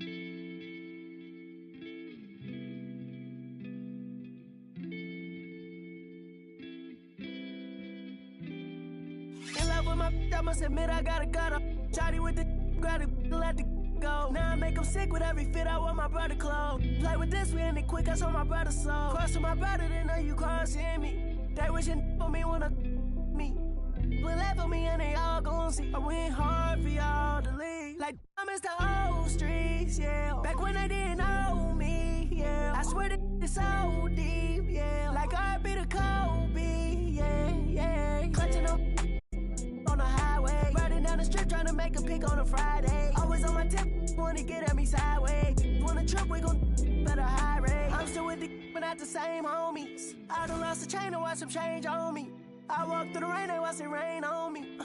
In love with my, I must admit I got a gutter. Shawty with the grab it, let the go. Now I make him sick with every fit I want my brother clothes. Play with this, we end it quick, I saw my brother's soul. Cross to my brother, then know you crossing me. They wishing for me wanna me. But left for me and they all gon' see. I went hard for y'all to leave. Like I'm the old streets, yeah. Back when they didn't know me, yeah. I swear that it's so deep, yeah. Like I be the Kobe, yeah, yeah. Clutching on the highway, riding down the strip trying to make a pick on a Friday. Always on my tip, wanna get at me sideways. Wanna trip, we gon' better high rate. I'm still with the but not the same homies. I done lost the chain and watch some change on me. I walk through the rain and watch it rain on me.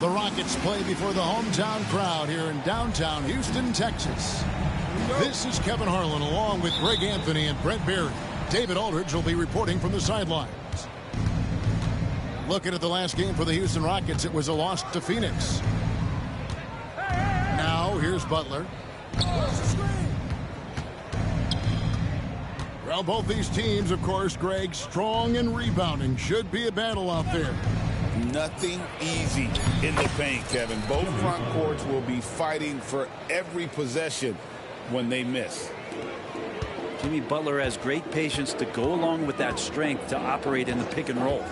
The Rockets play before the hometown crowd here in downtown Houston, Texas. This is Kevin Harlan along with Greg Anthony and Brent Berry. David Aldridge will be reporting from the sidelines. Looking at the last game for the Houston Rockets, it was a loss to Phoenix. Now here's Butler. Well, both these teams, of course, Greg, strong and rebounding. Should be a battle out there. Nothing easy in the paint, Kevin. Both front courts will be fighting for every possession when they miss. Jimmy Butler has great patience to go along with that strength to operate in the pick and roll.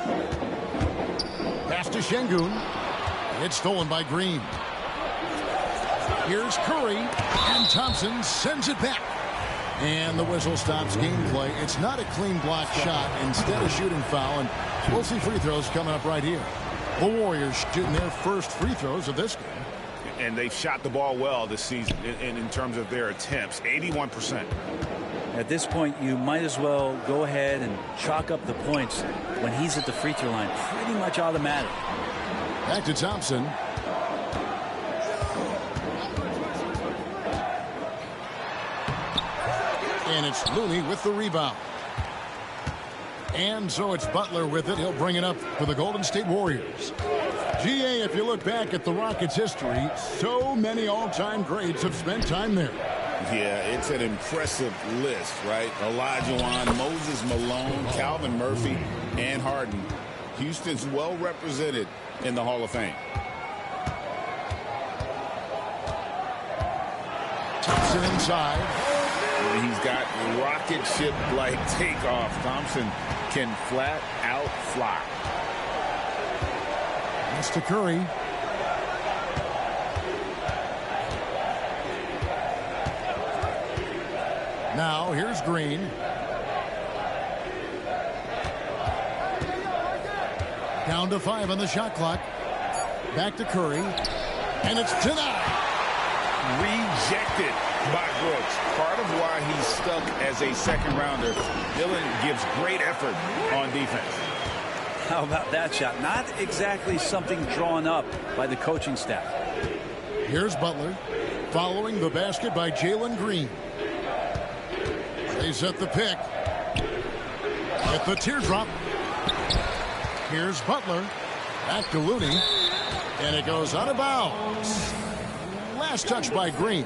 Pass to Şengün. It's stolen by Green. Here's Curry, and Thompson sends it back. And the whistle stops gameplay. It's not a clean block shot. Instead, a shooting foul, and we'll see free throws coming up right here. The Warriors shooting their first free throws of this game. And they've shot the ball well this season in terms of their attempts, 81%. At this point, you might as well go ahead and chalk up the points when he's at the free throw line. Pretty much automatic. Back to Thompson. And it's Looney with the rebound. And so it's Butler with it. He'll bring it up for the Golden State Warriors. GA, if you look back at the Rockets' history, so many all-time greats have spent time there. Yeah, it's an impressive list, right? Olajuwon, Moses Malone, Calvin Murphy, and Harden. Houston's well represented in the Hall of Fame. Thompson inside. He's got rocket ship-like takeoff. Thompson can flat out fly. Pass to Curry. Now here's Green. Down to 5 on the shot clock. Back to Curry. And it's denied. Rejected by Brooks. Part of why he's stuck as a second rounder. Dillon gives great effort on defense. How about that shot? Not exactly something drawn up by the coaching staff. Here's Butler. Following the basket by Jalen Green. They set the pick. With the teardrop. Here's Butler. Back to Looney. And it goes out of bounds. Last touch by Green.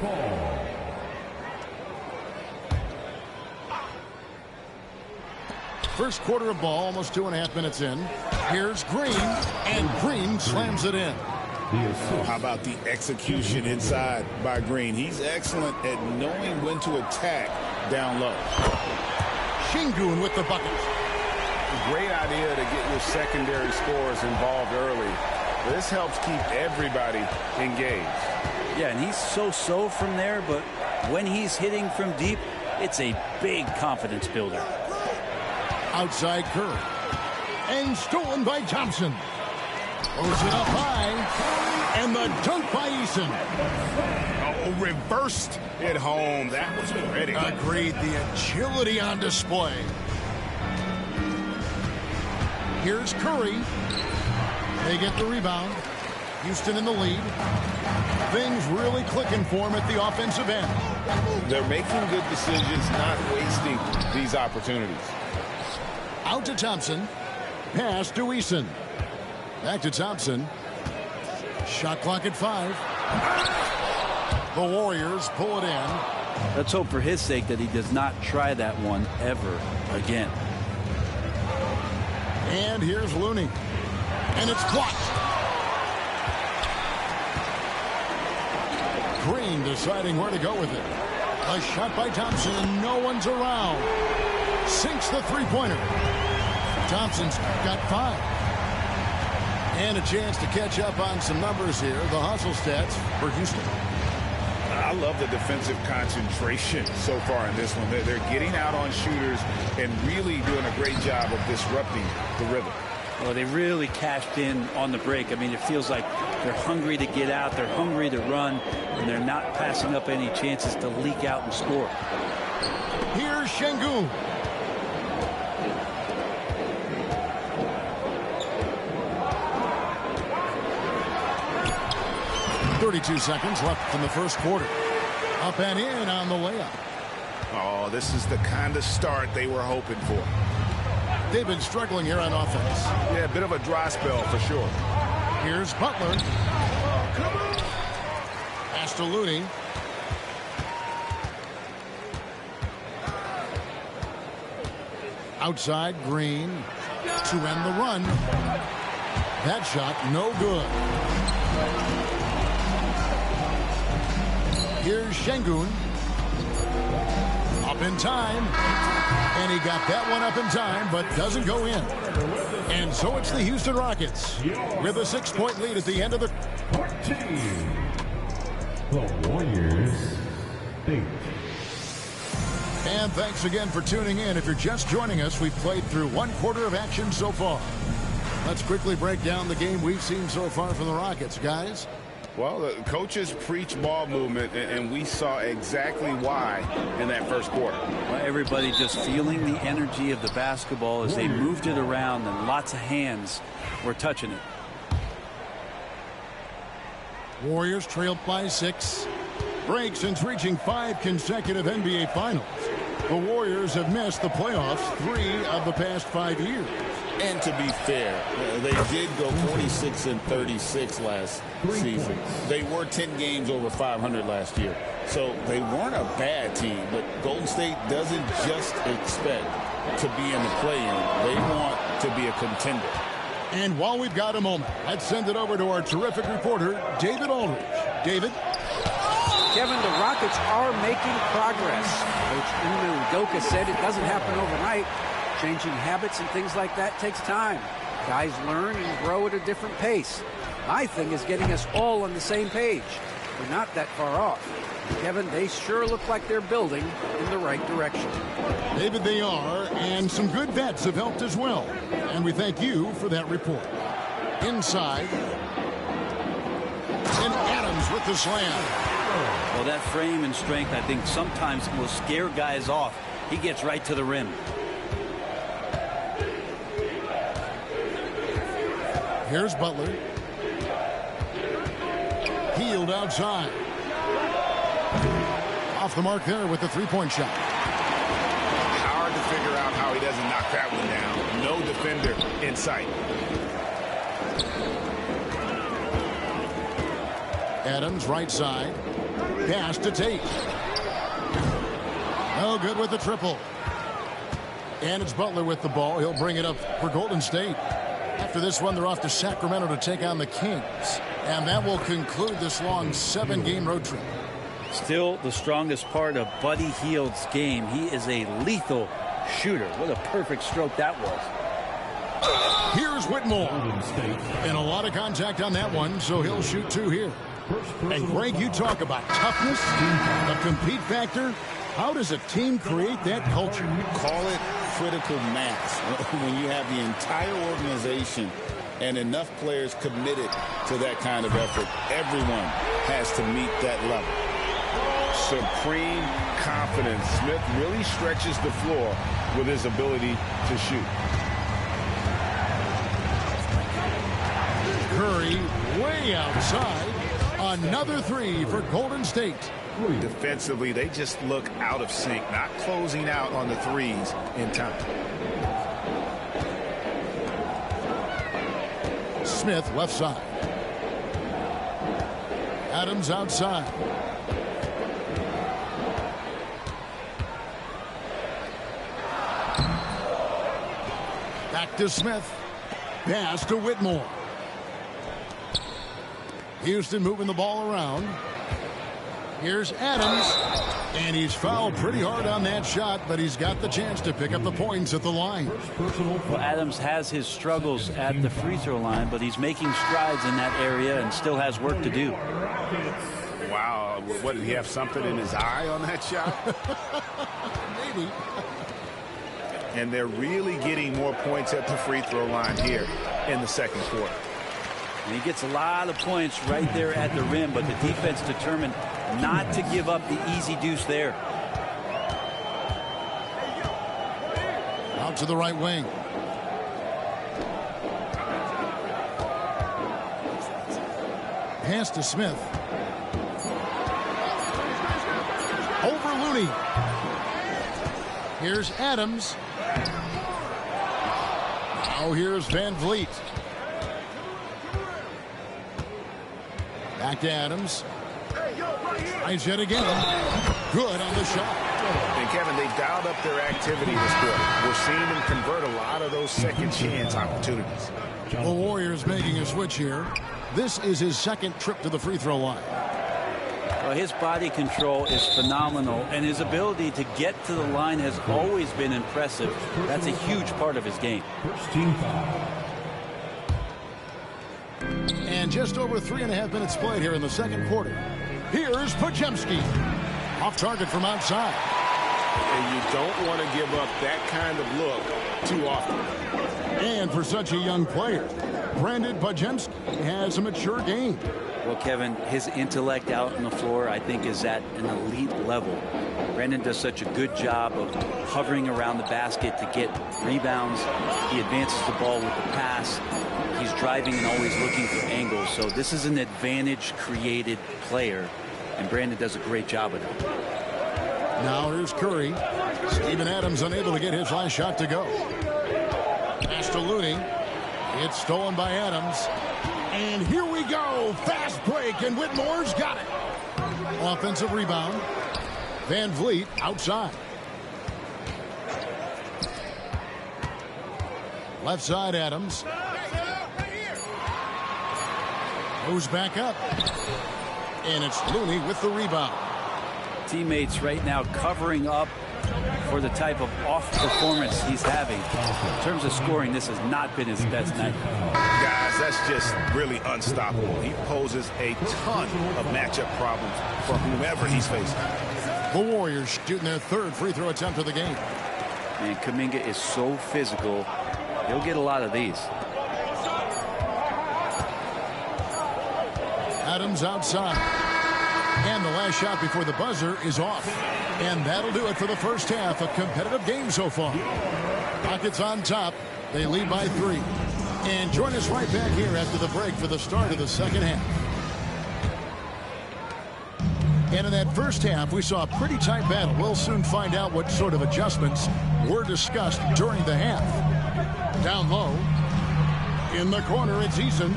First quarter of ball, almost 2.5 minutes in. Here's Green. And Green slams it in. How about the execution inside by Green? He's excellent at knowing when to attack down low. Şengün with the bucket. Great idea to get your secondary scorers involved early. This helps keep everybody engaged. Yeah, and he's so-so from there, but when he's hitting from deep, it's a big confidence builder. Outside Curry. And stolen by Thompson. Throws it up high. And the dunk by Eason. Oh, reversed it home. That was pretty. Agreed. The agility on display. Here's Curry. They get the rebound. Houston in the lead. Things really clicking for him at the offensive end. They're making good decisions, not wasting these opportunities. Out to Thompson. Pass to Eason. Back to Thompson. Shot clock at 5. The Warriors pull it in. Let's hope for his sake that he does not try that one ever again. And here's Looney. And it's blocked. Green deciding where to go with it. A shot by Thompson and no one's around. Sinks the three-pointer. Thompson's got 5. And a chance to catch up on some numbers here. The hustle stats for Houston. I love the defensive concentration so far in this one. They're getting out on shooters and really doing a great job of disrupting the rhythm. Well, they really cashed in on the break. I mean, it feels like they're hungry to get out. They're hungry to run. And they're not passing up any chances to leak out and score. Here's Şengün. .32 seconds left in the first quarter. Up and in on the layup. Oh, this is the kind of start they were hoping for. They've been struggling here on offense. Yeah, a bit of a dry spell for sure. Here's Butler. Pass to Looney. Outside, Green to end the run. That shot, no good. Here's Şengün. Up in time. And he got that one up in time, but doesn't go in. And so it's the Houston Rockets with a 6-point lead at the end of the... 14. The Warriors 8. And thanks again for tuning in. If you're just joining us, we've played through 1 quarter of action so far. Let's quickly break down the game we've seen so far from the Rockets, guys. Well, the coaches preach ball movement, and we saw exactly why in that first quarter. Well, everybody just feeling the energy of the basketball as they moved it around, and lots of hands were touching it. Warriors trailed by 6. Break since reaching 5 consecutive NBA Finals. The Warriors have missed the playoffs 3 of the past 5 years. And to be fair, they did go 46-36 last season. They were 10 games over 500 last year. So they weren't a bad team, but Golden State doesn't just expect to be in the play-in. They want to be a contender. And while we've got a moment, let's send it over to our terrific reporter, David Aldridge. David? Kevin, the Rockets are making progress. Coach Ime Udoka said it doesn't happen overnight. Changing habits and things like that takes time. Guys learn and grow at a different pace. my thing is getting us all on the same page. We're not that far off. Kevin, they sure look like they're building in the right direction. David, they are, and some good vets have helped as well. And we thank you for that report. Inside. And Adams with the slam. Well, that frame and strength, I think, sometimes will scare guys off. He gets right to the rim. Here's Butler. Healed outside. Off the mark there with the three-point shot. Hard to figure out how he doesn't knock that one down. No defender in sight. Adams, right side. Pass to Tate. No good with the triple. And it's Butler with the ball. He'll bring it up for Golden State. After this one, they're off to Sacramento to take on the Kings. And that will conclude this long 7-game road trip. Still the strongest part of Buddy Hield's game. He is a lethal shooter. What a perfect stroke that was. Here's Whitmore. And a lot of contact on that one, so he'll shoot 2 here. And Greg, you talk about toughness, the compete factor. How does a team create that culture? Call it critical mass. When you have the entire organization and enough players committed to that kind of effort, everyone has to meet that level. Supreme confidence. Smith really stretches the floor with his ability to shoot. Curry way outside. Another 3 for Golden State. Defensively, they just look out of sync, not closing out on the threes in time. Smith left side. Adams outside. Back to Smith. Pass to Whitmore. Houston moving the ball around. Here's Adams. And he's fouled pretty hard on that shot, but he's got the chance to pick up the points at the line. Well, Adams has his struggles at the free throw line, but he's making strides in that area and still has work to do. Wow. What, did he have something in his eye on that shot? Maybe. And they're really getting more points at the free throw line here in the second quarter. And he gets a lot of points right there at the rim, but the defense determined not to give up the easy deuce there. Out to the right wing. Pass to Smith. Over Looney. Here's Adams. Now here's Van Vliet. Back to Adams. Tries yet again. Good on the shot. And Kevin, they dialed up their activity this quarter. We're seeing them convert a lot of those second chance opportunities. The Warriors making a switch here. This is his second trip to the free throw line. Well, his body control is phenomenal, and his ability to get to the line has always been impressive. That's a huge part of his game. First team foul. And just over 3.5 minutes played here in the second quarter. Here's Podziemski. Off target from outside. And you don't want to give up that kind of look too often. And for such a young player, Brandon Podziemski has a mature game. Well, Kevin, his intellect out on the floor, I think, is at an elite level. Brandon does such a good job of hovering around the basket to get rebounds. He advances the ball with the pass. He's driving and always looking for angles. So this is an advantage-created player, and Brandon does a great job of it. Now here's Curry. Steven Adams unable to get his last shot to go. Pass to Looney. It's stolen by Adams. And here we go. Fast break, and Whitmore's got it. Offensive rebound. Van Vliet outside. Left side, Adams. Goes back up. And it's Looney with the rebound. Teammates right now covering up for the type of off performance he's having. In terms of scoring, this has not been his best night. Guys, that's just really unstoppable. He poses a ton of matchup problems for whomever he's facing. The Warriors shooting their third free throw attempt of the game. And Kuminga is so physical. He'll get a lot of these. Adams outside. And the last shot before the buzzer is off. And that'll do it for the first half. A competitive game so far. Rockets on top. They lead by 3. And join us right back here after the break for the start of the second half. And in that first half, we saw a pretty tight battle. We'll soon find out what sort of adjustments were discussed during the half. Down low. In the corner, it's Eason.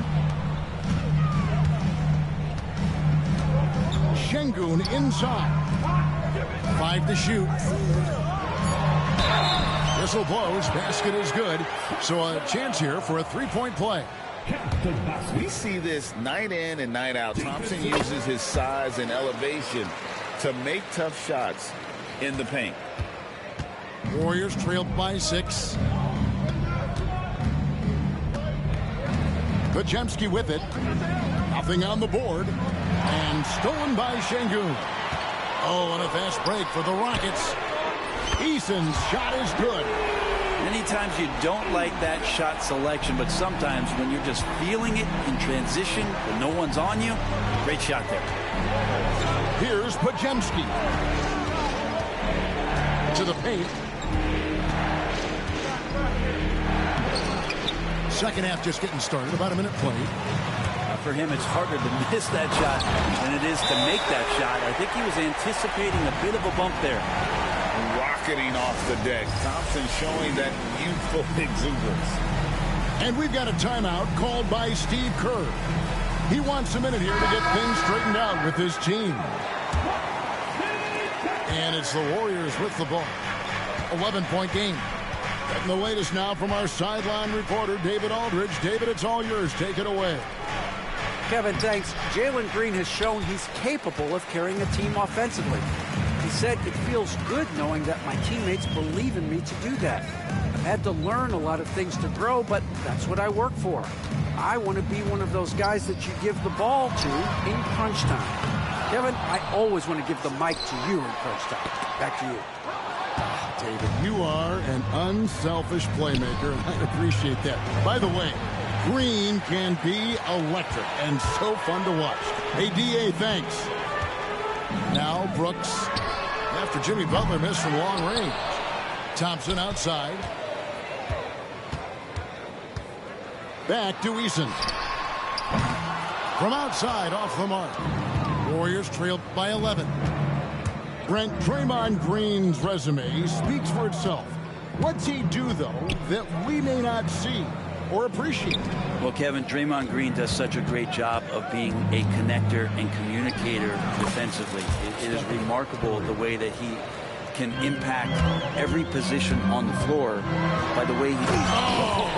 Şengün inside. 5 to shoot. Whistle blows. Basket is good. So a chance here for a three-point play. We see this night in and night out. Thompson uses his size and elevation to make tough shots in the paint. Warriors trailed by 6. Podziemski with it. Nothing on the board. And stolen by Şengün. Oh, and a fast break for the Rockets. Eason's shot is good. Many times you don't like that shot selection, but sometimes when you're just feeling it in transition, when no one's on you, great shot there. Here's Podziemski. To the paint. Second half just getting started. About a minute played. For him, it's harder to miss that shot than it is to make that shot. I think he was anticipating a bit of a bump there. Rocketing off the deck. Thompson showing that youthful exuberance. And we've got a timeout called by Steve Kerr. He wants a minute here to get things straightened out with his team. And it's the Warriors with the ball. 11-point game. Getting the latest now from our sideline reporter, David Aldridge. David, it's all yours. Take it away. Kevin, thanks. Jalen Green has shown he's capable of carrying a team offensively. He said, it feels good knowing that my teammates believe in me to do that. I've had to learn a lot of things to grow, but that's what I work for. I want to be one of those guys that you give the ball to in crunch time. Kevin, I always want to give the mic to you in crunch time. Back to you. David, you are an unselfish playmaker, and I appreciate that. By the way, Green can be electric and so fun to watch. Hey, D.A., thanks. Now Brooks, after Jimmy Butler missed from long range. Thompson outside. Back to Eason. From outside, off the mark. Warriors trailed by 11. Brent, Draymond Green's resume speaks for itself. What's he do, though, that we may not see or appreciate? Well, Kevin, Draymond Green does such a great job of being a connector and communicator defensively. It is remarkable the way that he can impact every position on the floor by the way he... Well,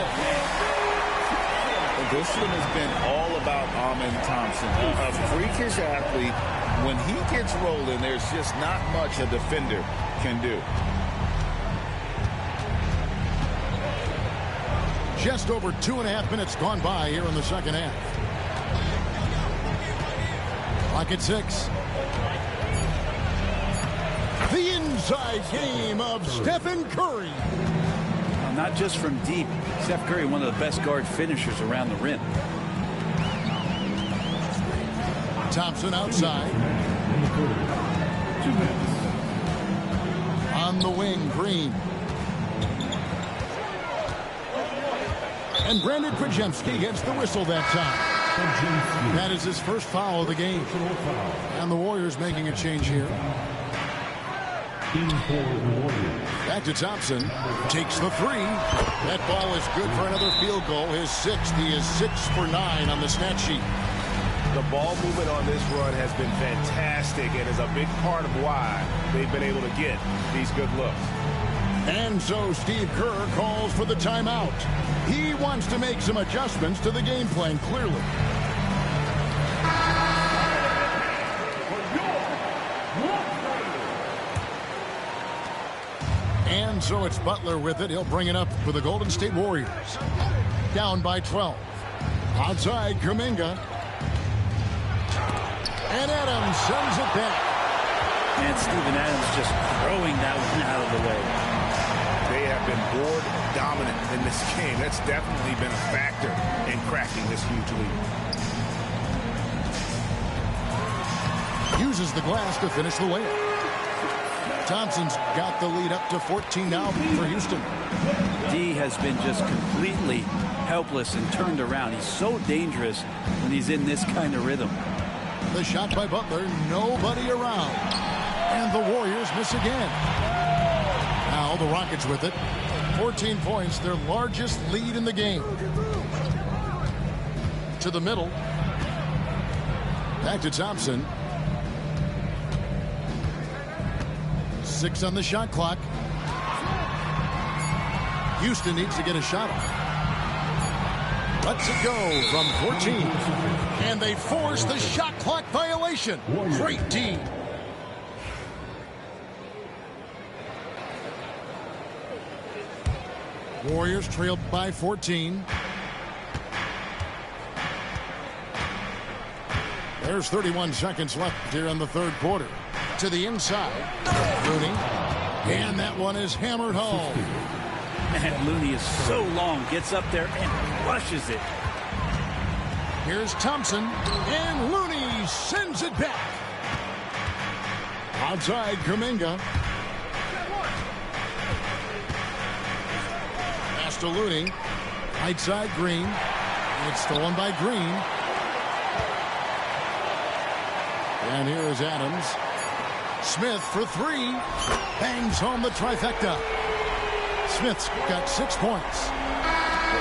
this one has been all about Amen Thompson, a freakish athlete. When he gets rolling, there's just not much a defender can do. Just over 2.5 minutes gone by here in the second half. Clock at 6. The inside game of Stephen Curry. Not just from deep. Steph Curry, one of the best guard finishers around the rim. Thompson outside. On the wing, Green. And Brandon Podziemski gets the whistle that time. That is his first foul of the game. And the Warriors making a change here. Back to Thompson. Takes the 3. That ball is good for another field goal. His 6th. He is 6 for 9 on the stat sheet. The ball movement on this run has been fantastic and is a big part of why they've been able to get these good looks. And so Steve Kerr calls for the timeout. He wants to make some adjustments to the game plan, clearly. And so it's Butler with it. He'll bring it up for the Golden State Warriors. Down by 12. Outside, Kuminga. And Adams sends it back. And Steven Adams just throwing that one out of the way. They have been board dominant in this game. That's definitely been a factor in cracking this huge lead. Uses the glass to finish the layup. Thompson's got the lead up to 14 now for Houston. D has been just completely helpless and turned around. He's so dangerous when he's in this kind of rhythm. The shot by Butler, nobody around. And the Warriors miss again. Now the Rockets with it. 14 points, their largest lead in the game. To the middle. Back to Thompson. 6 on the shot clock. Houston needs to get a shot off. Lets it go from 14. And they force the shot clock violation. Great D. Warriors trailed by 14. There's 31 seconds left here in the third quarter. To the inside. Looney. And that one is hammered home. And Looney is so long, gets up there and crushes it. Here's Thompson. And Looney sends it back. Outside, Kuminga. Pass to Looney. Right side, Green. It's stolen by Green. And here is Adams. Smith for 3. Bangs home the trifecta. Smith's got 6 points.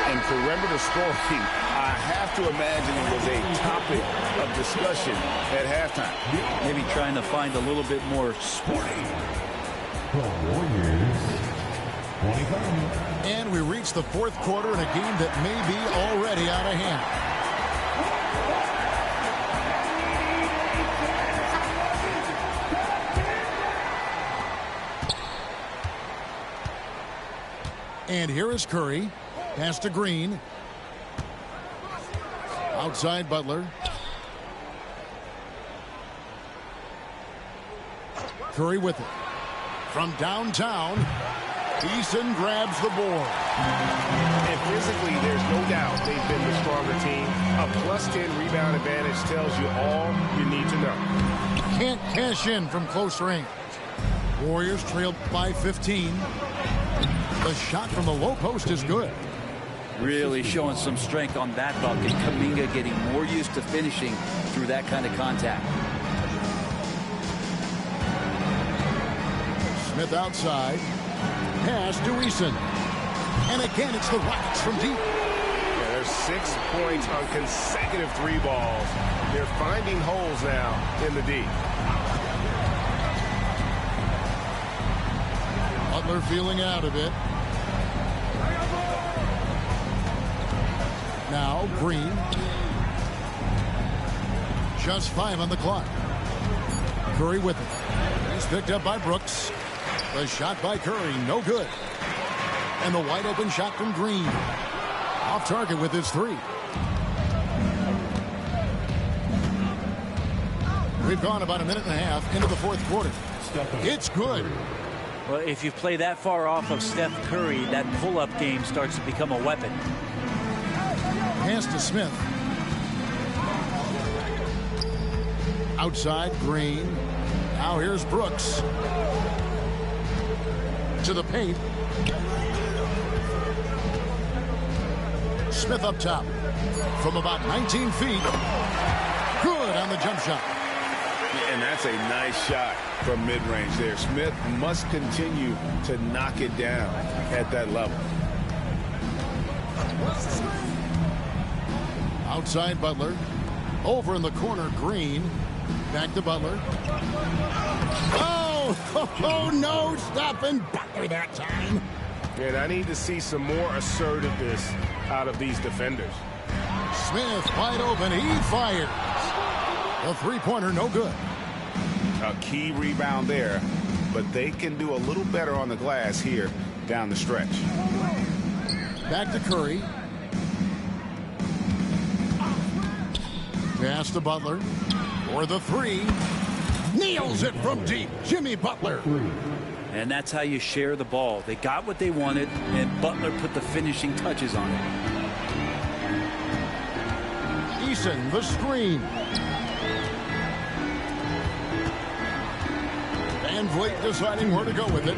And perimeter scoring, I have to imagine it was a topic of discussion at halftime. Maybe trying to find a little bit more sporting. And we reach the fourth quarter in a game that may be already out of hand. And here is Curry. Pass to Green. Outside Butler. Curry with it. From downtown, Eason grabs the board. And physically, there's no doubt they've been the stronger team. A +10 rebound advantage tells you all you need to know. Can't cash in from close range. Warriors trailed by 15. The shot from the low post is good. Really showing some strength on that bucket. Kuminga getting more used to finishing through that kind of contact. Smith outside. Pass to Eason. And again, it's the Rockets from deep. Yeah, there's 6 points on consecutive 3 balls. They're finding holes now in the D. Butler feeling out of it. Now Green. Just 5 on the clock. Curry with it. He's picked up by Brooks. The shot by Curry, no good. And the wide open shot from Green. Off target with his 3. We've gone about a minute and a half into the fourth quarter. It's good. Well, if you play that far off of Steph Curry, that pull-up game starts to become a weapon. Pass to Smith. Outside, Green. Now here's Brooks. To the paint. Smith up top. From about 19 feet. Good on the jump shot. And that's a nice shot from mid-range there. Smith must continue to knock it down at that level. Outside Butler. Over in the corner, Green. Back to Butler. Oh, no, stopping Butler that time. And I need to see some more assertiveness out of these defenders. Smith wide open. He fires. The three-pointer no good. A key rebound there, but they can do a little better on the glass here down the stretch. Back to Curry. Pass to Butler. For the three. Nails it from deep. Jimmy Butler. And that's how you share the ball. They got what they wanted, and Butler put the finishing touches on it. Eason, the screen. Van Vliet deciding where to go with it.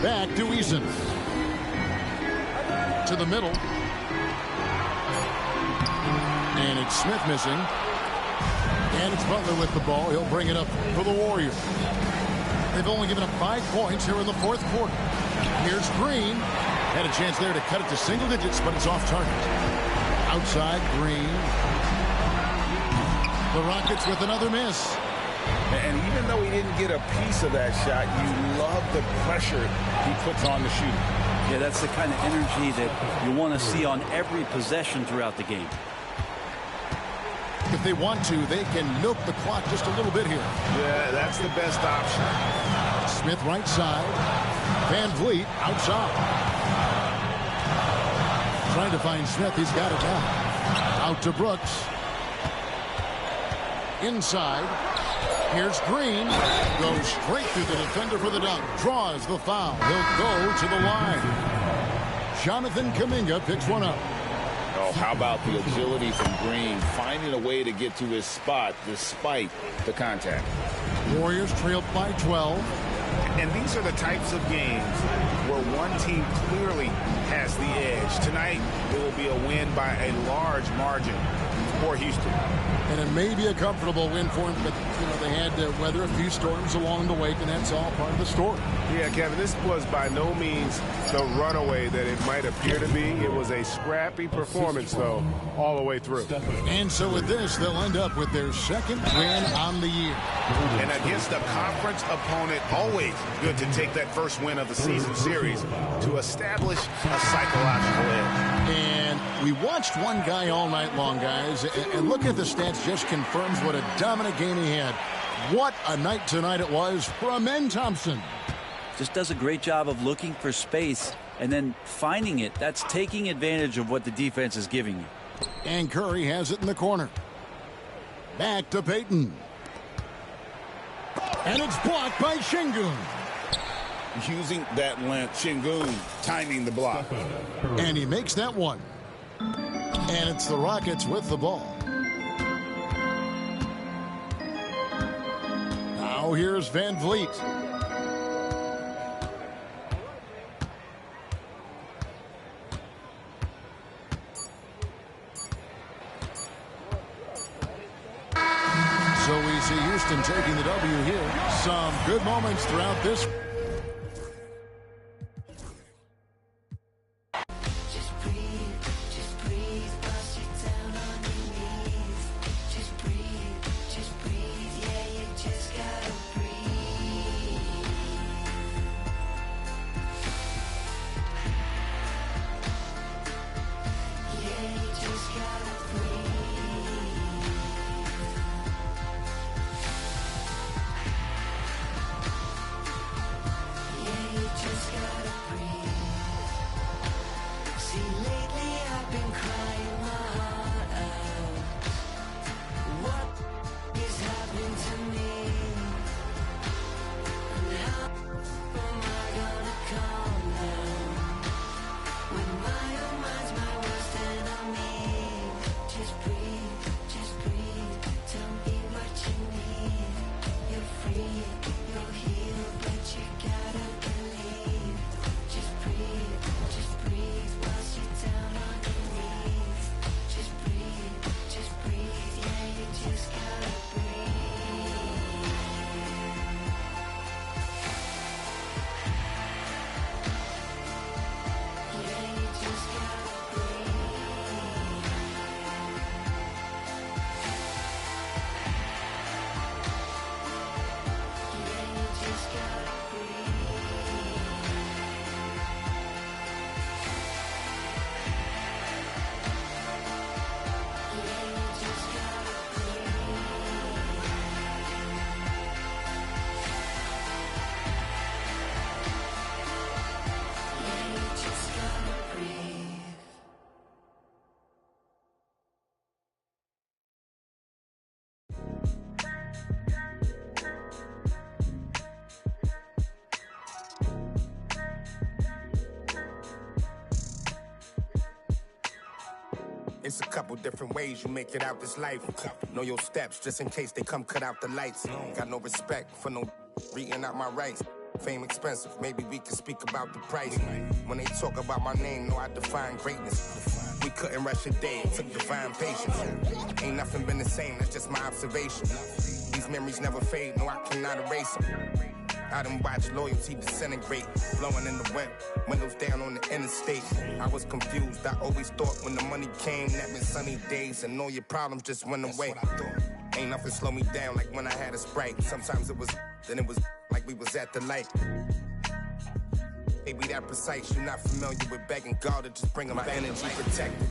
Back to Eason. To the middle. And it's Smith missing. And it's Butler with the ball. He'll bring it up for the Warriors. They've only given up 5 points here in the fourth quarter. Here's Green. Had a chance there to cut it to single digits, but it's off target. Outside, Green. The Rockets with another miss. And even though he didn't get a piece of that shot, you love the pressure he puts on the shooter. Yeah, that's the kind of energy that you want to see on every possession throughout the game. If they want to, they can milk the clock just a little bit here. Yeah, that's the best option. Smith right side. Van Vliet outside. Trying to find Smith. He's got it now. Out to Brooks. Inside. Here's Green. Goes straight through the defender for the dunk. Draws the foul. He'll go to the line. Jonathan Kuminga picks one up. Oh, how about the agility from Green, finding a way to get to his spot despite the contact. Warriors trailed by 12. And these are the types of games where one team clearly has the edge. Tonight, it will be a win by a large margin for Houston. And it may be a comfortable win for them, but they had to weather a few storms along the way, and that's all part of the story. Yeah, Kevin, this was by no means the runaway that it might appear to be. It was a scrappy performance, though, all the way through. And so with this, they'll end up with their second win on the year. And against a conference opponent, always good to take that first win of the season series to establish a psychological edge. And we watched one guy all night long, guys, and look at the stats, just confirms what a dominant game he had. What a night tonight it was for Amen Thompson. Just does a great job of looking for space and then finding it. That's taking advantage of what the defense is giving you. And Curry has it in the corner. Back to Payton. And it's blocked by Şengün. Using that length, Şengün timing the block. And he makes that one. And it's the Rockets with the ball. Now here's Van Vliet. So we see Houston taking the W here. Some good moments throughout this. It's a couple different ways you make it out this life. Know your steps just in case they come cut out the lights. Got no respect for no reading out my rights. Fame expensive, maybe we can speak about the price. When they talk about my name, know I define greatness. We couldn't rush a day, it took divine patience. Ain't nothing been the same, that's just my observation. These memories never fade, no I cannot erase them. I done watched loyalty disintegrate, blowing in the wind, windows down on the interstate. I was confused, I always thought when the money came, that meant sunny days and all your problems just went away. Ain't nothing slow me down like when I had a Sprite. Sometimes it was, then it was like we was at the light. Maybe that precise, you're not familiar with begging God to just bring my energy protected.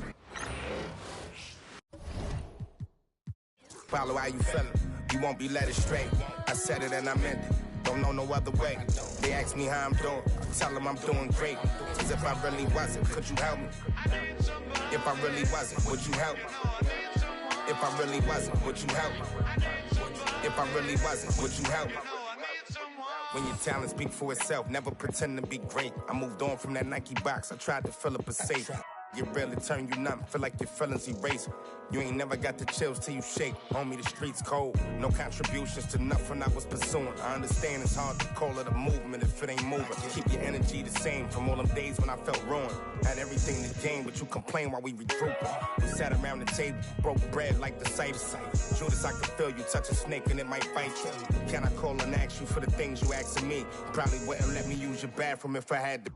Follow how you feelin', you won't be led astray. I said it and I meant it, don't know no other way. They ask me how I'm doing, I tell them I'm doing great. As if I really wasn't, could you help me? If I really wasn't, would you help me? If I really wasn't, would you help me? If I really wasn't, would you help me? When your talent speak for itself, never pretend to be great. I moved on from that Nike box, I tried to fill up a safe. Get real, it turn you numb, feel like your feelings erase. You ain't never got the chills till you shake. Homie, the streets cold, no contributions to nothing I was pursuing. I understand it's hard to call it a movement if it ain't moving. Keep your energy the same from all them days when I felt ruined. Had everything to gain, but you complain while we regrouping. We sat around the table, broke bread like the Cypher. Judas, I can feel you touch a snake and it might bite you. Can I call and ask you for the things you asking me? Probably wouldn't let me use your bathroom if I had to.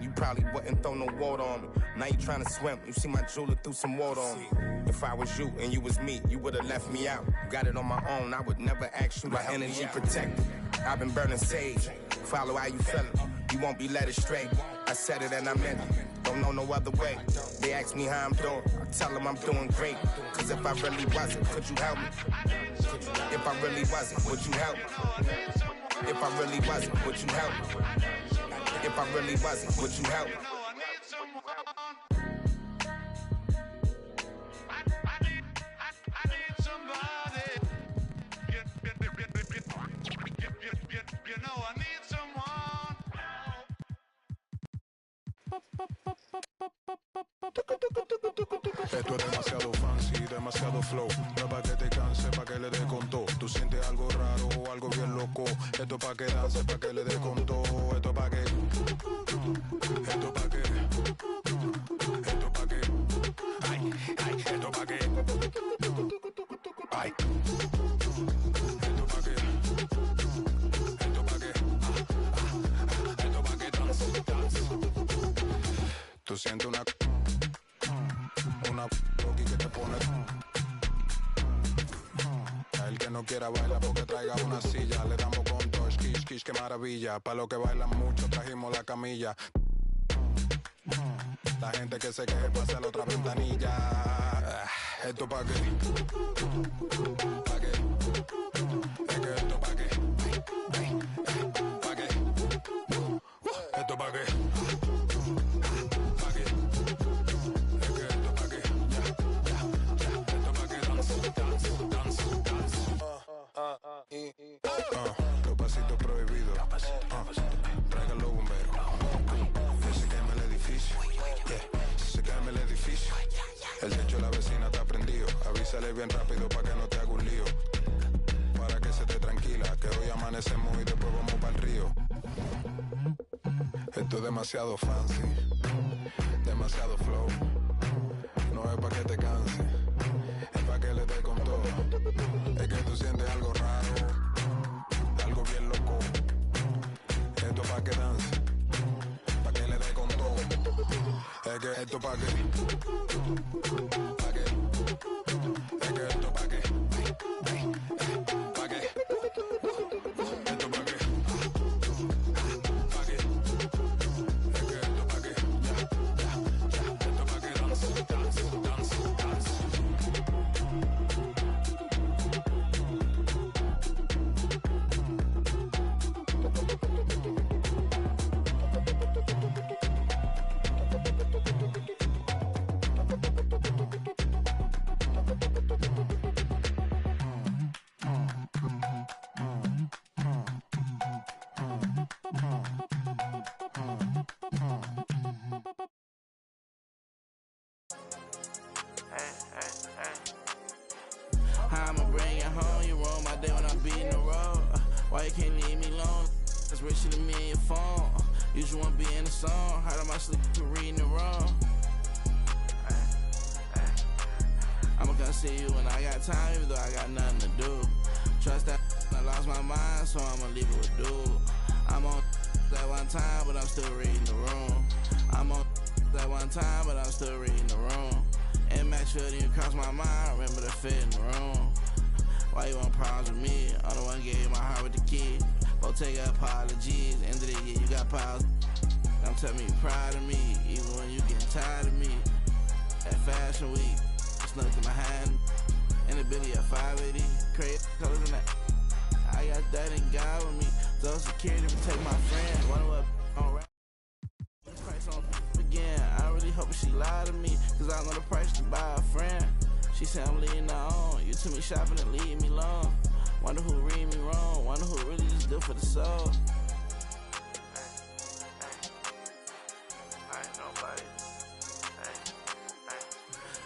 You probably wouldn't throw no water on me. Now you trying to swim, you see my jeweler threw some water on me. If I was you and you was me, you would've left me out. Got it on my own, I would never ask you to help me. Energy protected, I've been burning sage. Follow how you feelin', you won't be led astray. I said it and I meant it, don't know no other way. They ask me how I'm doing, I tell them I'm doing great. Cause if I really wasn't, could you help me? If I really wasn't, would you help me? If I really wasn't, would you help me? If I really wasn't, would you help? Esto es demasiado fancy, demasiado flow. No es pa' que te canse, pa' que le dé con todo. Tú sientes algo raro o algo bien loco. Esto es pa' que dance, pa' que le dé con todo. Esto es pa' que... Esto es pa' que... Esto es pa' que... Ay, ay, esto es pa' que... Ay. Esto es pa' que... Esto es pa' que... Esto es pa' que dance, dance. Tú sientes una loqui que te pone. A el que no quiera bailar porque traiga una silla. Le damos con todo, skish, skish, qué maravilla. Pa' los que bailan mucho trajimos la camilla. La gente que se queje pase a la otra ventanilla. Esto pa' qué. Pa' qué. Es que esto pa' qué. Pa' qué. Esto pa' qué. Los pasitos prohibidos. Traigan los bomberos. Que se queme el edificio. Se queme el edificio. El techo de la vecina está prendido. Avísale bien rápido para que no te haga un lío. Para que se te tranquila. Que hoy amanecemos y después vamos para el río. Esto es demasiado fancy. Demasiado flow. No es para que te canse. Es para que le dé con todo. Es que tú sientes algo raro, algo bien loco. Esto pa' que dance, pa' que le dé con todo. Es que esto pa' que, pa' que, es que esto pa' que, pa' que, esto pa' que, pa' que, es que esto pa' que, esto pa' que dance, dance, dance, dance. How I'ma bring it home? You ruin my day when I'm beating the road. Why you can't leave me alone? That's richer than me and your phone. You just wanna be in the song. How am I sleeping reading the wrong? I'ma come see you when I got time, even though I got nothing to do. Trust that I lost my mind, so I'ma leave it with dude. I'm on that one time, but I'm still reading the room. I'm on that one time, but I'm still reading the room. And make sure that you cross my mind, remember the fit in the room. Why you want problems with me? I'm the one gave you my heart with the key. Go take apologies, end of the year you got piles. Don't tell me you're proud of me, even when you getting tired of me. At Fashion Week, snuck in my hand, and a Billy at 580. Crazy colors in that. I got that in God with me. So security protect my friend. Wonder what on rap. The price on again. I really hope she lied to me, cause I know the price to buy a friend. She said I'm leading her on. You took me shopping and leave me alone. Wonder who read me wrong. Wonder who really just do for the soul. I ain't nobody.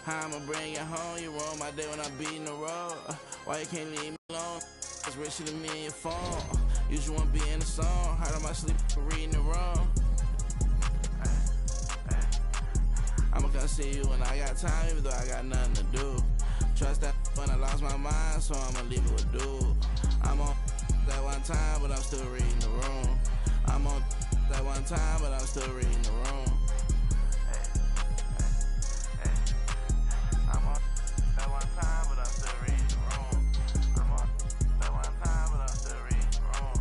How I'ma bring it home? You ruin my day when I'm beating the road. Why you can't leave me alone? It's richer than me and your phone. You just wanna be in the song. How am I sleeping reading the wrong? I'ma come see you when I got time, even though I got nothing to do. Trust that when I lost my mind, so I'ma leave it with dude. I'm on that one time, but I'm still reading the room. I'm on that one time, but I'm still reading the room. I'm on that one time, but I'm still reading the room. I'm on that one time, but I'm still reading the room.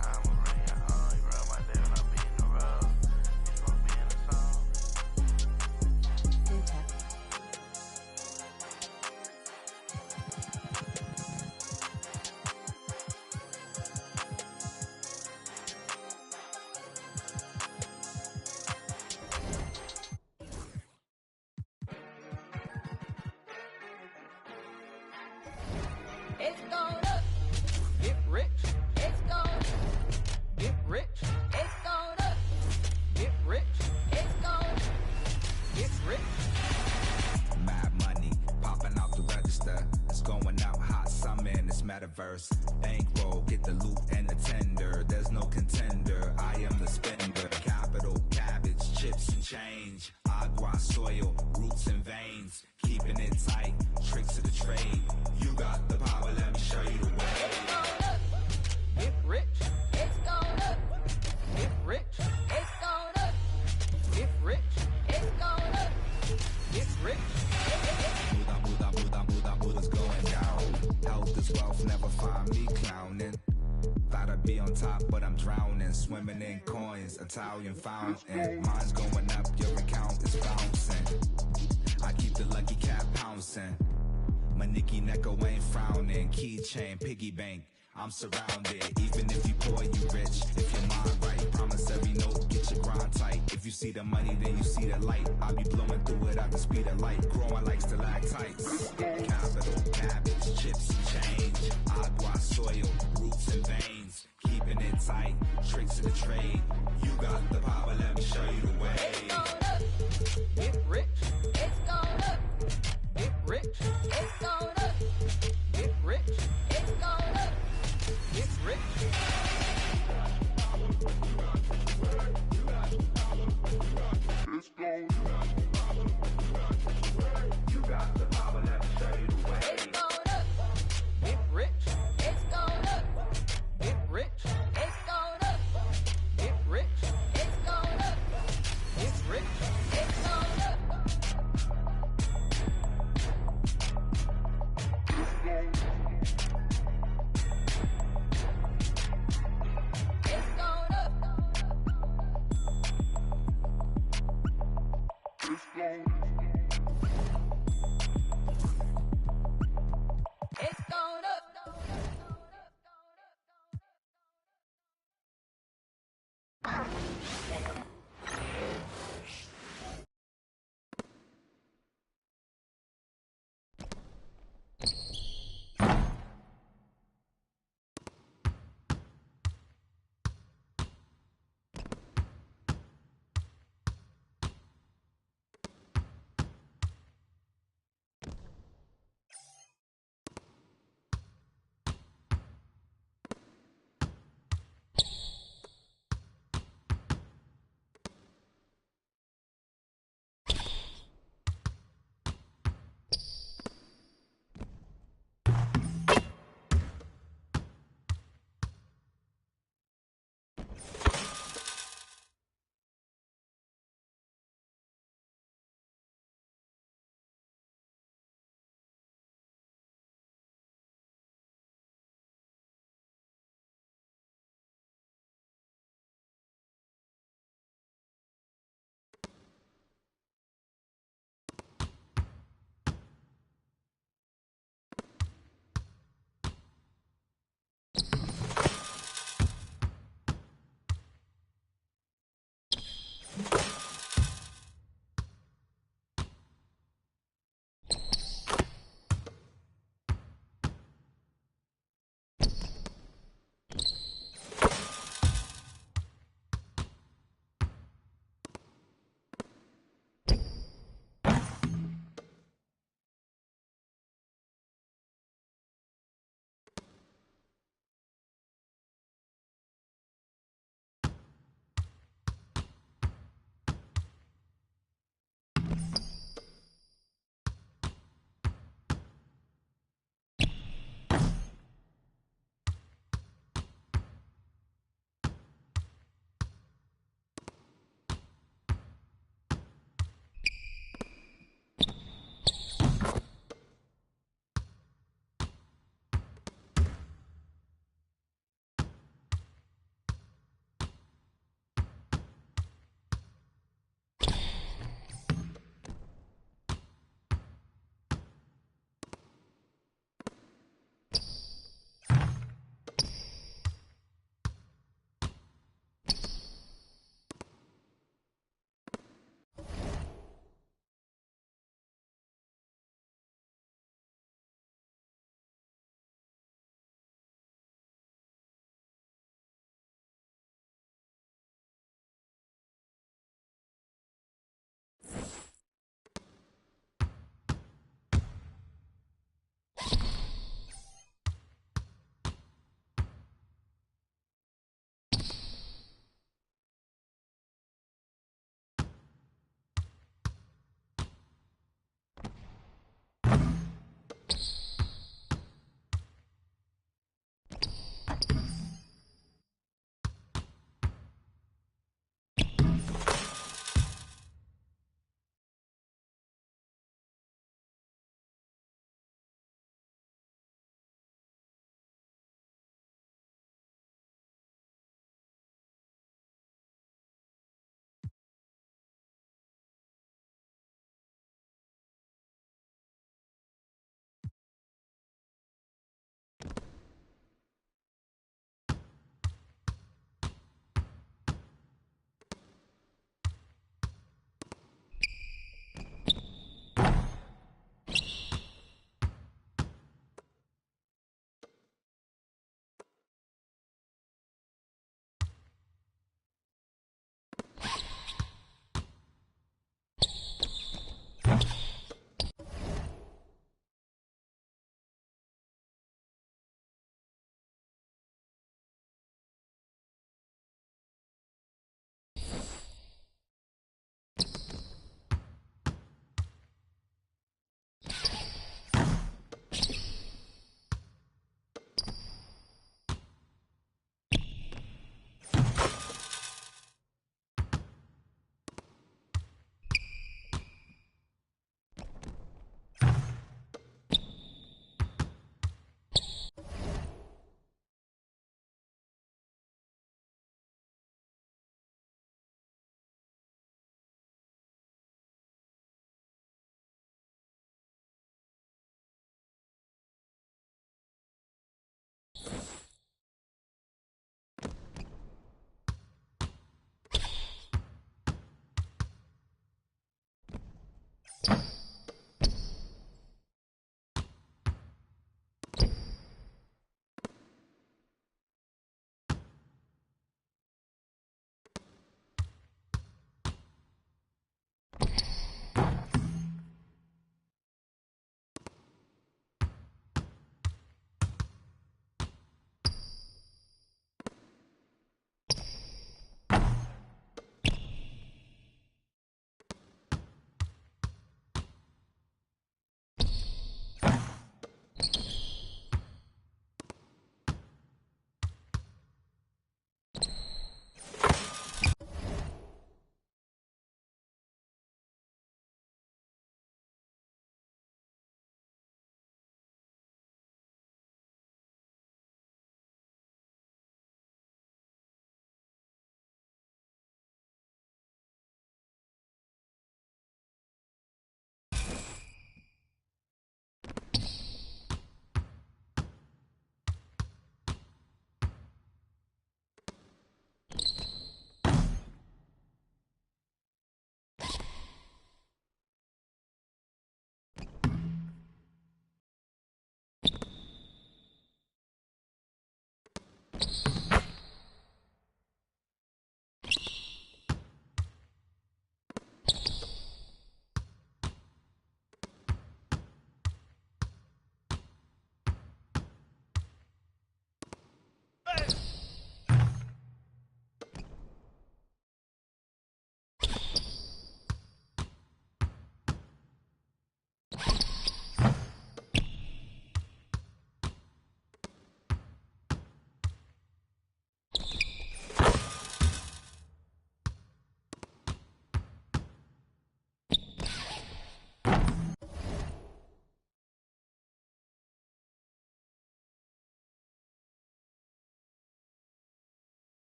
I'ma bring it home. You run my day when I'm beating the road. You just wanna be in the song. It's gonna get rich. It's gonna get rich. It's gonna get rich. It's gonna get rich. Mad money popping out the register. It's going out hot summer in this metaverse. Bankroll, get the loot and the tender. There's no contender. I am the spender. Capital, cabbage, chips and change. Agua, soil, roots and veins. Keeping it tight. Tricks of the trade. You got the power. Let me show you the way. It's gonna get rich. It's gonna get rich. It's gonna get rich. It's gonna get rich. Buddha's going down. Health is wealth, never find me clowning. Thought I'd be on top, but I'm drowning. Swimming in coins, Italian fountain. Mine's going up, your account is bouncing. I keep the lucky cat pouncing. My Nicky Necko ain't frowning. Keychain, piggy bank, I'm surrounded. Even if you poor, you rich. If your mind right, promise every note, get your grind tight. If you see the money, then you see the light. I'll be blowing through it at the speed of light. Growing like stalactites. Capital, cabbage, chips and change. Agua, soil, roots and veins. Keeping it tight, tricks of the trade. You got the power, let me show you the way. It's gonna get rich. It's gonna get rich. It's gonna get rich. It's gonna get rich. Let's go. You got the power, let me show you the way. It's gonna get rich. It's gonna get rich. It's gonna get rich. It's gonna get rich. It's gonna. It's gonna. It's gonna.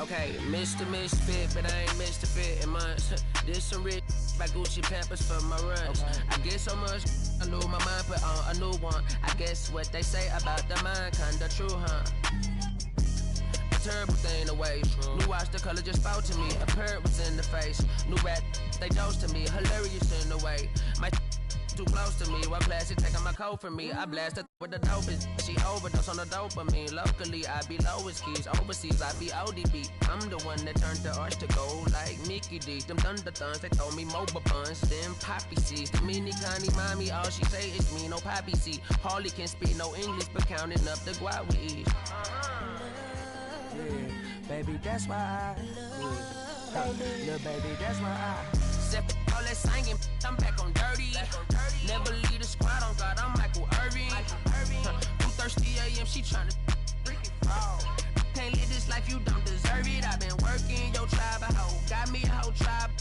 Okay, Mr. Misfit, but I ain't Mr. Fit in months. This some rich by Gucci Pampers for my runs. I get so much, I lose my mind, put on a new one. I guess what they say about the mind, kinda true, huh? A terrible thing away. New watch, the color just spoke to me. A parrot was in the face. New rap, they dose to me. Hilarious in the way. My too close to me. One plastic taking my coat from me. I blast her with the dopest. She overdose on the dopamine. Locally, I be lowest keys. Overseas, I be ODB. I'm the one that turned the arch to gold like Mickey D. Them thunder thuns, they throw me mobile buns. Them poppy seeds. The mini Connie mommy, all she say is me, no poppy seed. Harley can speak no English, but counting up the guap with ease. Yeah, baby, that's why I little baby, that's why I set all that singing, I'm back on dirty. Never leave the squad on God, I'm Michael Irving. 2:30 a.m., she tryna fall. Can't live this life, you don't deserve it. I've been working, your tribe a hoe. Got me a whole tribe,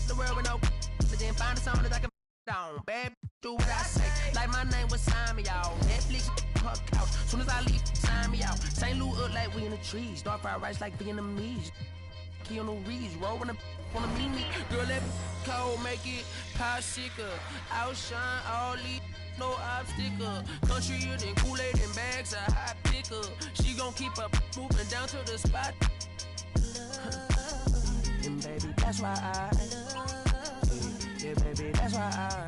the world with no, but then find a song that I can down. Bad, do what I say, like my name was Simon, y'all. Netflix, her couch, soon as I leave, sign me out. St. Louis up like we in the trees, dark fried rice like Vietnamese. Keanu Reeves, rolling on a mini. Girl, that cold, make it popsicle. Outshine all these, no obstacle. Countryer than Kool-Aid and bags of hot pickle. She gon' keep up moving down to the spot. And baby, that's why I yeah, baby, that's why I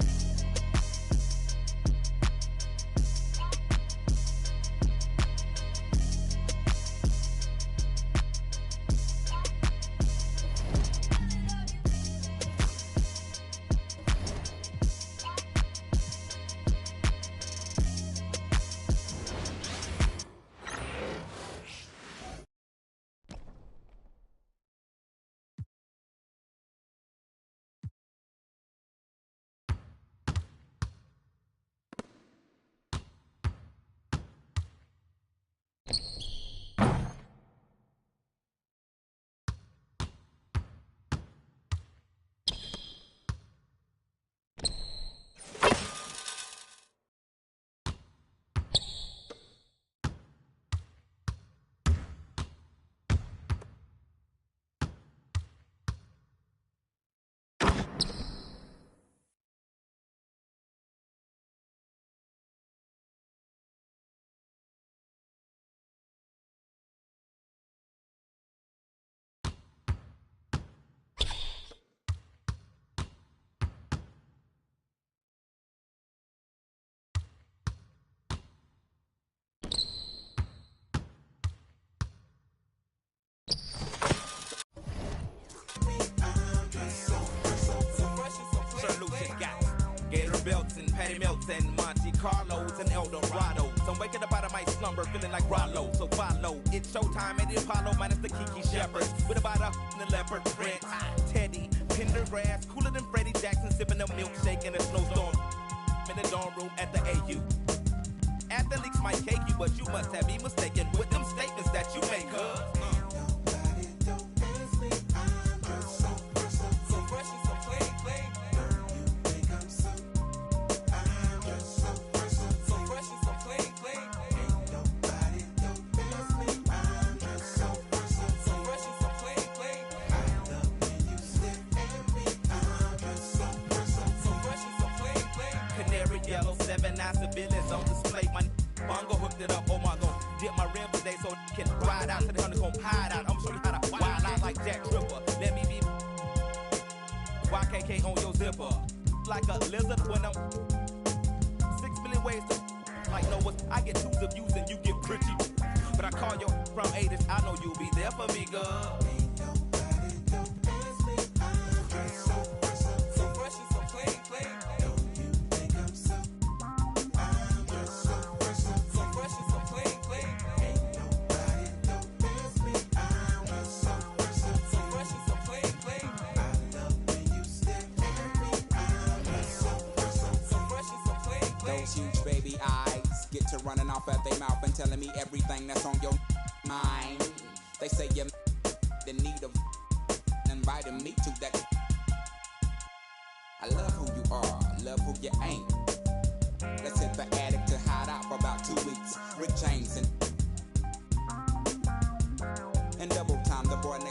and Monte Carlos and El Dorado. So I'm waking up out of my slumber feeling like Rollo. So follow, it's showtime at the Apollo minus the Kiki Shepherd. With about a the leopard print. Teddy, Pendergrass, cooler than Freddie Jackson, sipping a milkshake in a snowstorm. In the dorm room at the AU. Athletes might cake you, but you must have me mistaken with them statements that you make, civilians on display. My bongo hooked it up. Oh my god, dip my rim today so can ride out to the honeycomb hide out. I'm show you how to wild out like Jack Tripper. Let me be YKK on your zipper. Like a lizard when I'm 6 million ways to like Noah. I get twos of views and you get pretty. But I call you from 80s. I know you'll be there for me, girl. Huge baby eyes get to running off at their mouth and telling me everything that's on your mind. They say you're in need of inviting me to that. I love who you are, love who you ain't. Let's hit the attic to hide out for about 2 weeks. Rick James and double time, the boy next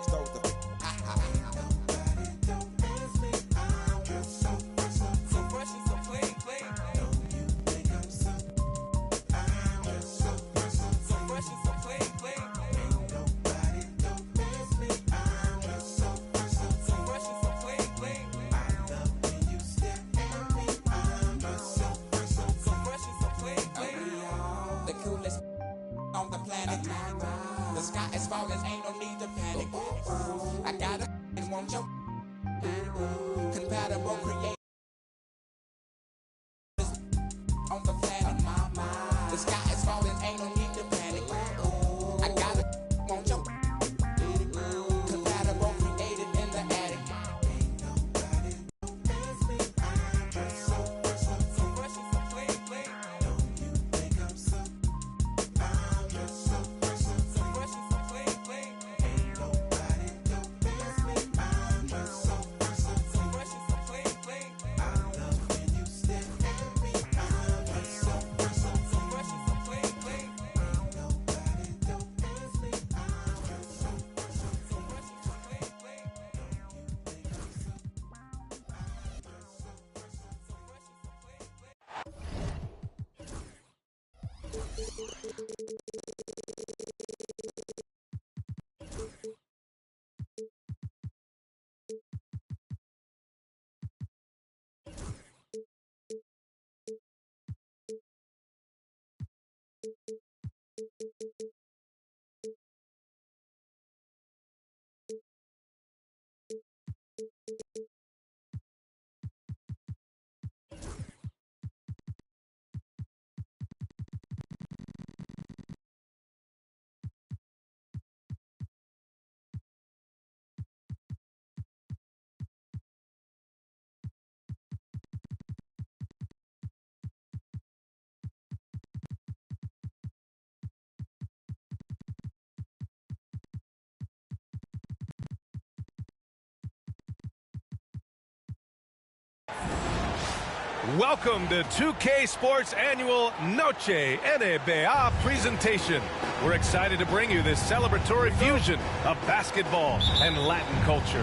Welcome to 2K Sports Annual Noche NBA presentation. We're excited to bring you this celebratory fusion of basketball and Latin culture.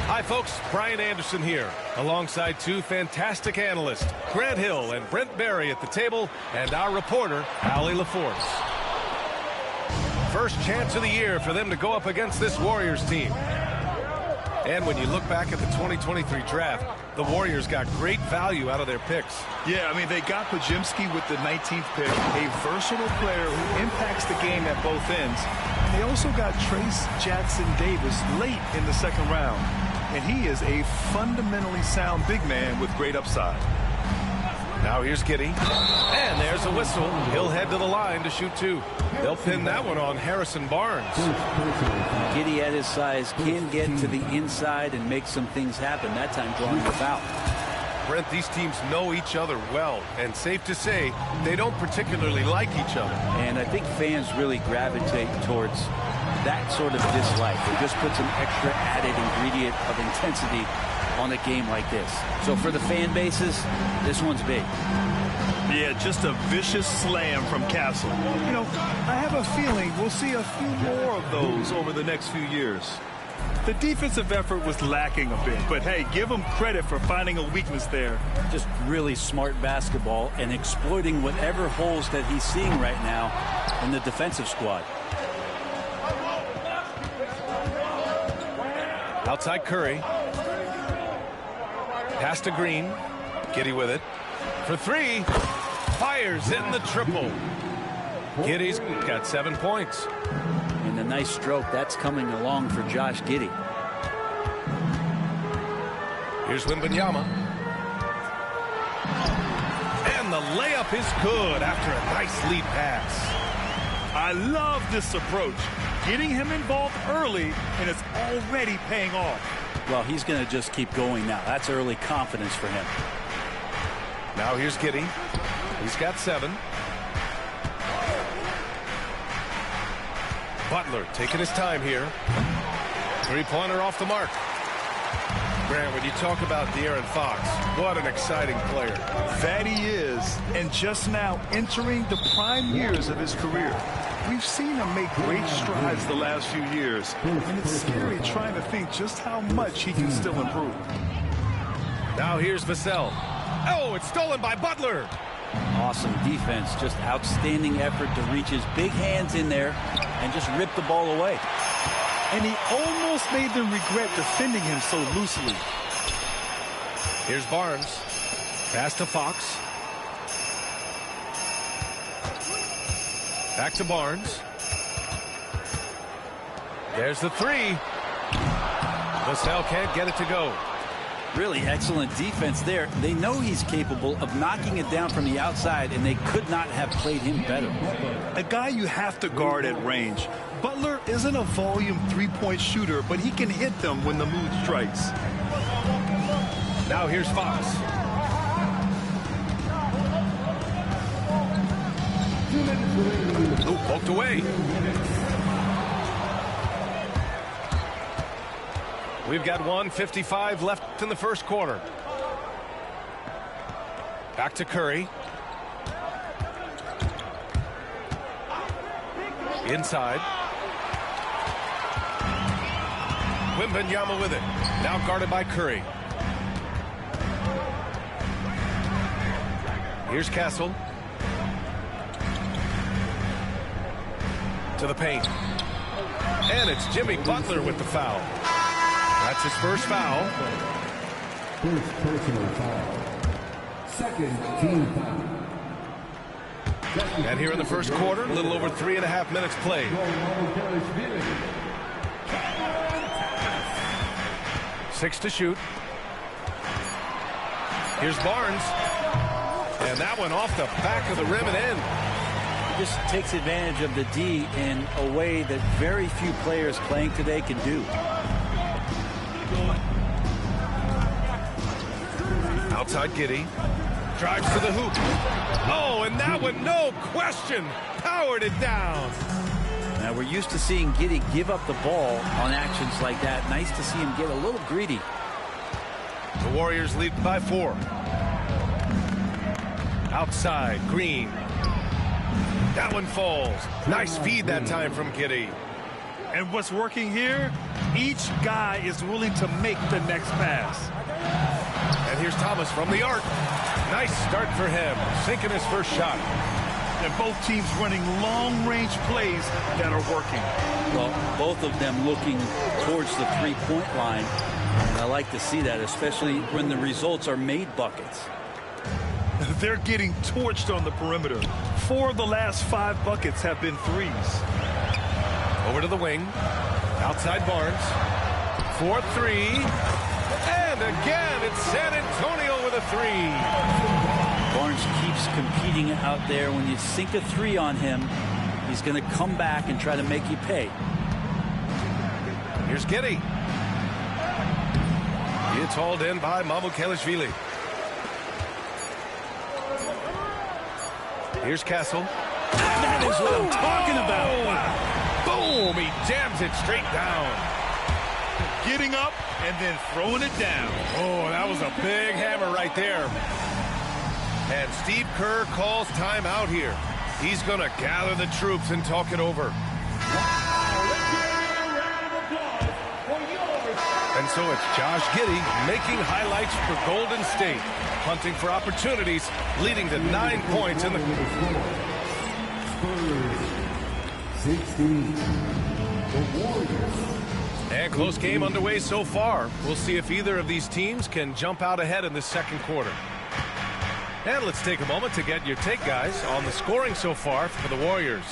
Hi folks, Brian Anderson here, alongside two fantastic analysts, Grant Hill and Brent Barry at the table, and our reporter, Allie LaForce. First chance of the year for them to go up against this Warriors team. And when you look back at the 2023 draft, the Warriors got great value out of their picks. Yeah, I mean, they got Podziemski with the 19th pick, a versatile player who impacts the game at both ends. And they also got Trace Jackson-Davis late in the second round. And he is a fundamentally sound big man with great upside. Now here's Giddey. And there's a whistle. He'll head to the line to shoot two. They'll pin that one on Harrison Barnes. Giddey at his size can get to the inside and make some things happen. That time drawing the foul. Brent, these teams know each other well, and safe to say they don't particularly like each other. And I think fans really gravitate towards that sort of dislike. It just puts an extra added ingredient of intensity on a game like this. So for the fan bases, this one's big. Yeah, just a vicious slam from Castle. You know, I have a feeling we'll see a few more of those over the next few years. The defensive effort was lacking a bit, but hey, give him credit for finding a weakness there. Just really smart basketball and exploiting whatever holes that he's seeing right now in the defensive squad. Outside Curry. Pass to Green. Giddey with it. For three. Fires in the triple. Giddey's got 7 points. And a nice stroke. That's coming along for Josh Giddey. Here's Wembanyama. And the layup is good after a nice lead pass. I love this approach. Getting him involved early, and it's already paying off. Well, he's going to just keep going now. That's early confidence for him. Now here's Giddey. He's got 7. Butler taking his time here. Three-pointer off the mark. Grant, when you talk about De'Aaron Fox, what an exciting player. That he is, and just now entering the prime years of his career. We've seen him make great strides the last few years, and it's scary trying to think just how much he can still improve. Now here's Vassell. Oh, it's stolen by Butler. Awesome defense, just outstanding effort to reach his big hands in there and just rip the ball away. And he almost made them regret defending him so loosely. Here's Barnes. Pass to Fox. Back to Barnes. There's the three. Vassell can't get it to go. Really excellent defense there. They know he's capable of knocking it down from the outside, and they could not have played him better. A guy you have to guard at range. Butler isn't a volume three-point shooter, but he can hit them when the mood strikes. Now here's Fox. Oh, poked away. We've got 1:55 left in the first quarter. Back to Curry. Inside. Wembanyama with it. Now guarded by Curry. Here's Castle. To the paint. And it's Jimmy Butler with the foul. That's his first foul. First personal foul. Second team foul. And here in the first quarter, a little over 3.5 minutes played. 6 to shoot. Here's Barnes. And that one off the back of the rim and in. He just takes advantage of the D in a way that very few players playing today can do. Outside Giddey. Drives to the hoop. Oh, and that one, no question, powered it down. Now, we're used to seeing Giddey give up the ball on actions like that. Nice to see him get a little greedy. The Warriors lead by 4. Outside, Green. That one falls. Nice feed that time from Giddey. And what's working here, each guy is willing to make the next pass. And here's Thomas from the arc. Nice start for him, sinking his first shot. And both teams running long-range plays that are working. Well, both of them looking towards the three-point line. And I like to see that, especially when the results are made buckets. They're getting torched on the perimeter. 4 of the last 5 buckets have been threes. Over to the wing. Outside Barnes. 4-3. And again, it's San Antonio with a 3. Barnes keeps competing out there. When you sink a 3 on him, he's going to come back and try to make you pay. Here's Giddey. It's hauled in by Mamukelashvili. Here's Castle. That is what I'm talking about. Boom! He jams it straight down. Getting up and then throwing it down. Oh, that was a big hammer right there. And Steve Kerr calls timeout here. He's going to gather the troops and talk it over. And so it's Josh Giddey making highlights for Golden State, hunting for opportunities, leading to 9 points in the... 16. The Warriors. And close game underway so far. We'll see if either of these teams can jump out ahead in the second quarter. And let's take a moment to get your take, guys, on the scoring so far for the Warriors.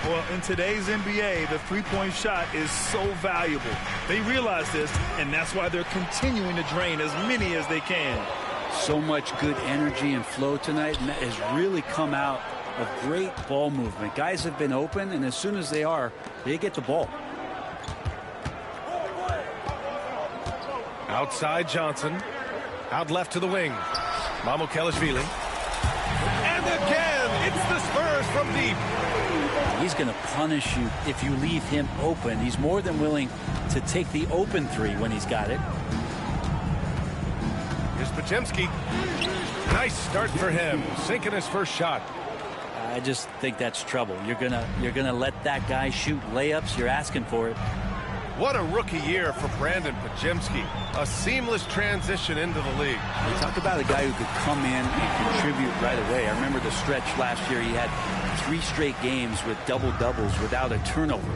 Well, in today's NBA, the three-point shot is so valuable. They realize this, and that's why they're continuing to drain as many as they can. So much good energy and flow tonight, and that has really come out of great ball movement. Guys have been open, and as soon as they are, they get the ball. Outside Johnson. Out left to the wing. Mamukelashvili. And again, it's the Spurs from deep. He's going to punish you if you leave him open. He's more than willing to take the open 3 when he's got it. Here's Podziemski. Nice start for him, sinking his first shot. I just think that's trouble. You're gonna let that guy shoot layups. You're asking for it. What a rookie year for Brandon Podziemski. A seamless transition into the league. You talk about a guy who could come in and contribute right away. I remember the stretch last year. He had 3 straight games with double-doubles without a turnover.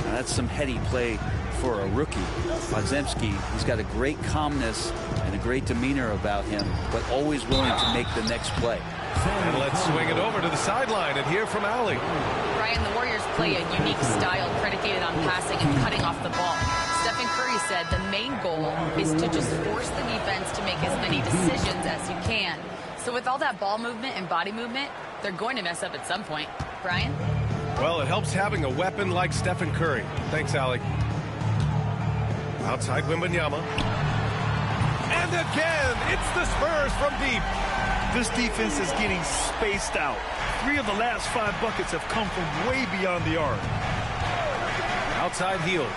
Now, that's some heady play for a rookie. Podziemski, he's got a great calmness and a great demeanor about him, but always willing to make the next play. And let's swing it over to the sideline and hear from Allie. Brian, the Warriors play a unique style predicated on passing and cutting off the ball. Stephen Curry said the main goal is to just force the defense to make as many decisions as you can. So with all that ball movement and body movement, they're going to mess up at some point. Brian? Well, it helps having a weapon like Stephen Curry. Thanks, Allie. Outside Wembanyama. And again, it's the Spurs from deep. This defense is getting spaced out. 3 of the last 5 buckets have come from way beyond the arc. Outside Hield.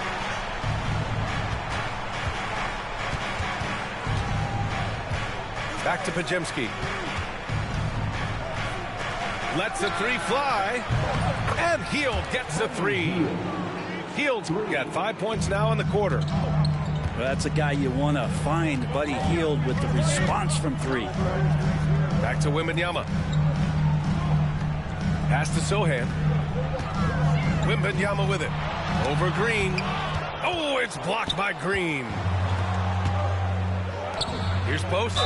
Back to Podziemski. Lets a 3 fly. And Hield gets a 3. Hield's got 5 points now in the quarter. Well, that's a guy you want to find, Buddy Hield, with the response from 3. Back to Wembanyama. Pass to Sohan. Wembanyama with it. Over Green. Oh, it's blocked by Green. Here's Post.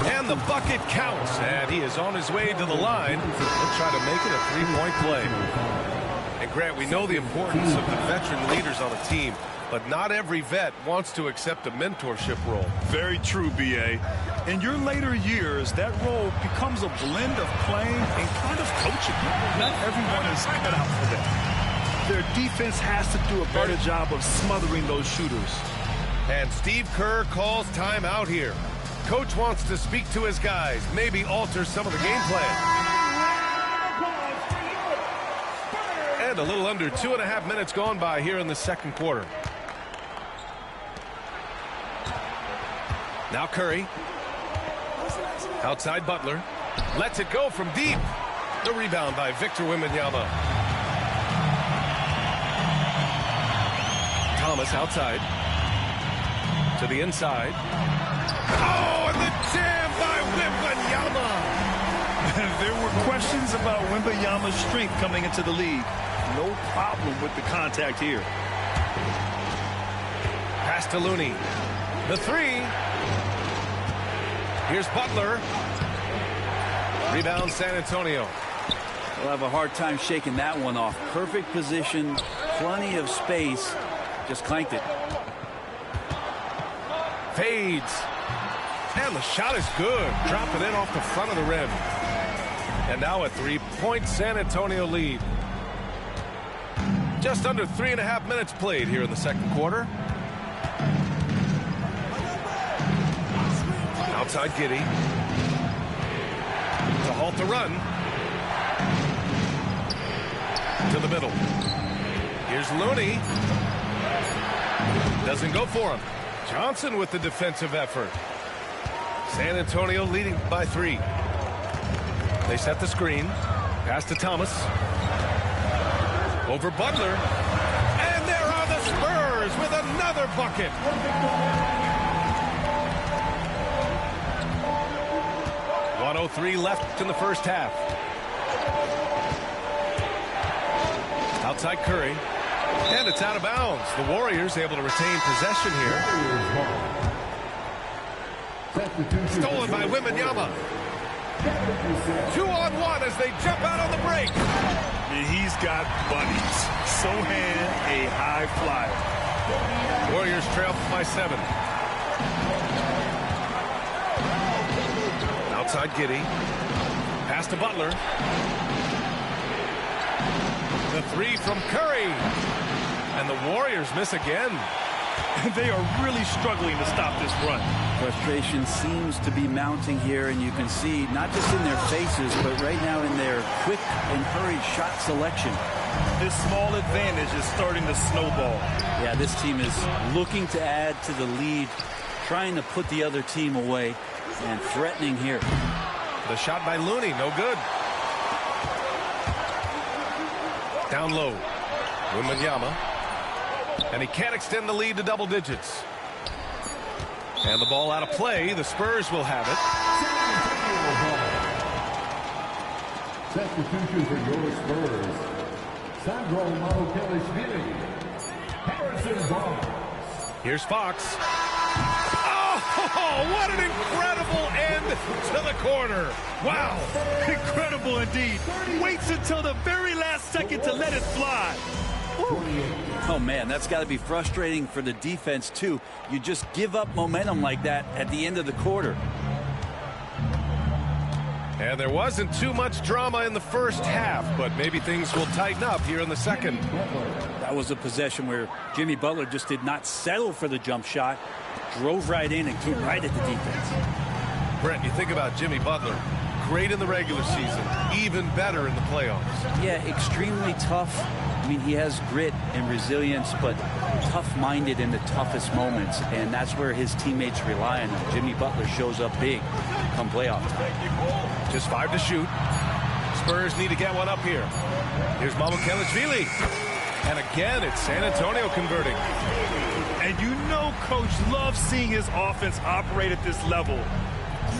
And the bucket counts, and he is on his way to the line. He'll try to make it a three-point play. And Grant, we know the importance of the veteran leaders on a team, but not every vet wants to accept a mentorship role. Very true, B.A. In your later years, that role becomes a blend of playing and kind of coaching. Not everyone is cut out for that. Their defense has to do a better job of smothering those shooters. And Steve Kerr calls timeout here. Coach wants to speak to his guys, maybe alter some of the game plan. And a little under 2.5 minutes gone by here in the second quarter. Now Curry. Outside Butler. Lets it go from deep. The rebound by Victor Wembanyama. Thomas outside. To the inside. Oh, and the jam by Wembanyama. There were questions about Wembanyama's strength coming into the league. No problem with the contact here. Pass to Looney. The three. Here's Butler. Rebound San Antonio. They'll have a hard time shaking that one off. Perfect position, plenty of space. Just clanked it. Fades. And the shot is good. Dropping in off the front of the rim. And now a three-point San Antonio lead. Just under 3.5 minutes played here in the second quarter. Outside Giddey. To halt the run. To the middle. Here's Looney. Doesn't go for him. Johnson with the defensive effort. San Antonio leading by 3. They set the screen. Pass to Thomas. Over Butler. And there are the Spurs with another bucket. .103 left in the first half. Outside Curry. And it's out of bounds. The Warriors able to retain possession here. Stolen by Wembanyama. 2-on-1 as they jump out on the break. He's got bunnies. Sohan, a high flyer. Warriors trail by 7. Outside Giddey. Pass to Butler. The three from Curry. And the Warriors miss again. They are really struggling to stop this run. Frustration seems to be mounting here, and you can see not just in their faces, but right now in their quick and hurried shot selection. This small advantage is starting to snowball. Yeah, this team is looking to add to the lead, trying to put the other team away, and threatening here. The shot by Looney, no good. Down low. Wembanyama. And he can't extend the lead to double digits. And the ball out of play. The Spurs will have it. Substitution for your Spurs. Sandro Mamukelishvili. Harrison Barnes. Here's Fox. Oh, what an incredible end to the quarter. Wow, incredible indeed. Waits until the very last second to let it fly. Oh, man, that's got to be frustrating for the defense, too. You just give up momentum like that at the end of the quarter. And there wasn't too much drama in the first half, but maybe things will tighten up here in the second. That was a possession where Jimmy Butler just did not settle for the jump shot, drove right in and came right at the defense. Brent, you think about Jimmy Butler. Great in the regular season, even better in the playoffs. Yeah, extremely tough. I mean, he has grit and resilience, but tough-minded in the toughest moments, and that's where his teammates rely on him. Jimmy Butler shows up big come playoff time. Just 5 to shoot. Spurs need to get one up here. Here's Mamukelishvili. And again, it's San Antonio converting. And you know Coach loves seeing his offense operate at this level.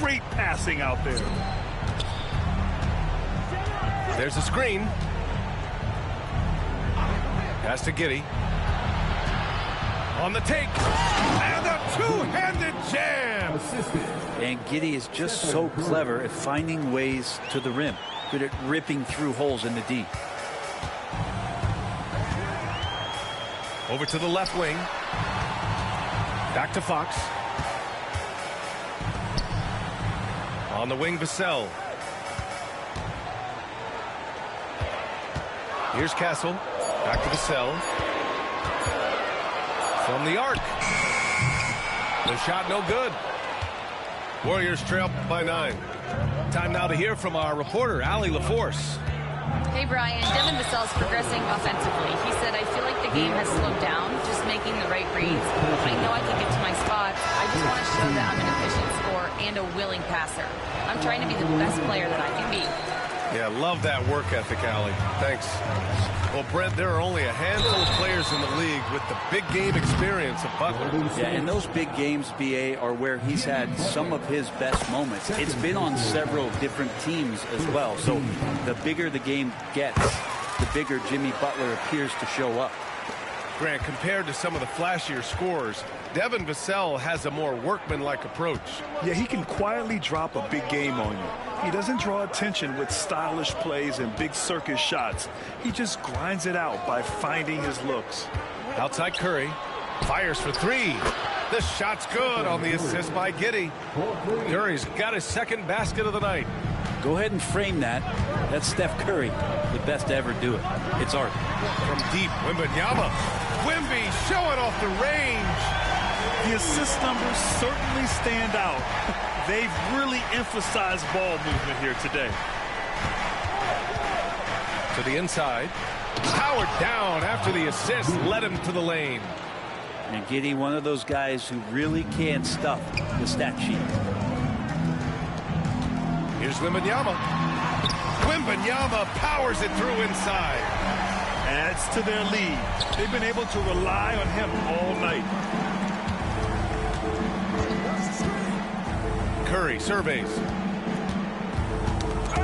Great passing out there. There's a screen. Pass to Giddey. On the take. And a two-handed jam. And Giddey is just so clever at finding ways to the rim. Good at ripping through holes in the D. Over to the left wing. Back to Fox. On the wing, Vassell. Here's Castle. Back to Vassell. From the arc. The shot no good. Warriors trail by 9. Time now to hear from our reporter, Allie LaForce. Hey, Brian. Devin Vassell's progressing offensively. He said, I feel like the game has slowed down, just making the right reads. I know I can get to my spots. I just want to show that I'm an efficient scorer and a willing passer. I'm trying to be the best player that I can be. Yeah, love that work ethic, Allie. Thanks. Well, Brent, there are only a handful of players in the league with the big game experience of Butler. Yeah, and those big games, BA, are where he's had some of his best moments. It's been on several different teams as well. So the bigger the game gets, the bigger Jimmy Butler appears to show up. Grant, compared to some of the flashier scorers, Devin Vassell has a more workmanlike approach. Yeah, he can quietly drop a big game on you. He doesn't draw attention with stylish plays and big circus shots. He just grinds it out by finding his looks. Outside Curry. Fires for 3. The shot's good on the assist by Giddey. Curry's got his second basket of the night. Go ahead and frame that. That's Steph Curry, the best to ever do it. It's art. From deep, Wembanyama. Wemby showing off the range. The assist numbers certainly stand out. They've really emphasized ball movement here today. To the inside. Powered down after the assist led him to the lane. And Giddey, one of those guys who really can stuff the stat sheet. Here's Wembanyama. Wembanyama powers it through inside. Adds to their lead. They've been able to rely on him all night. Curry surveys.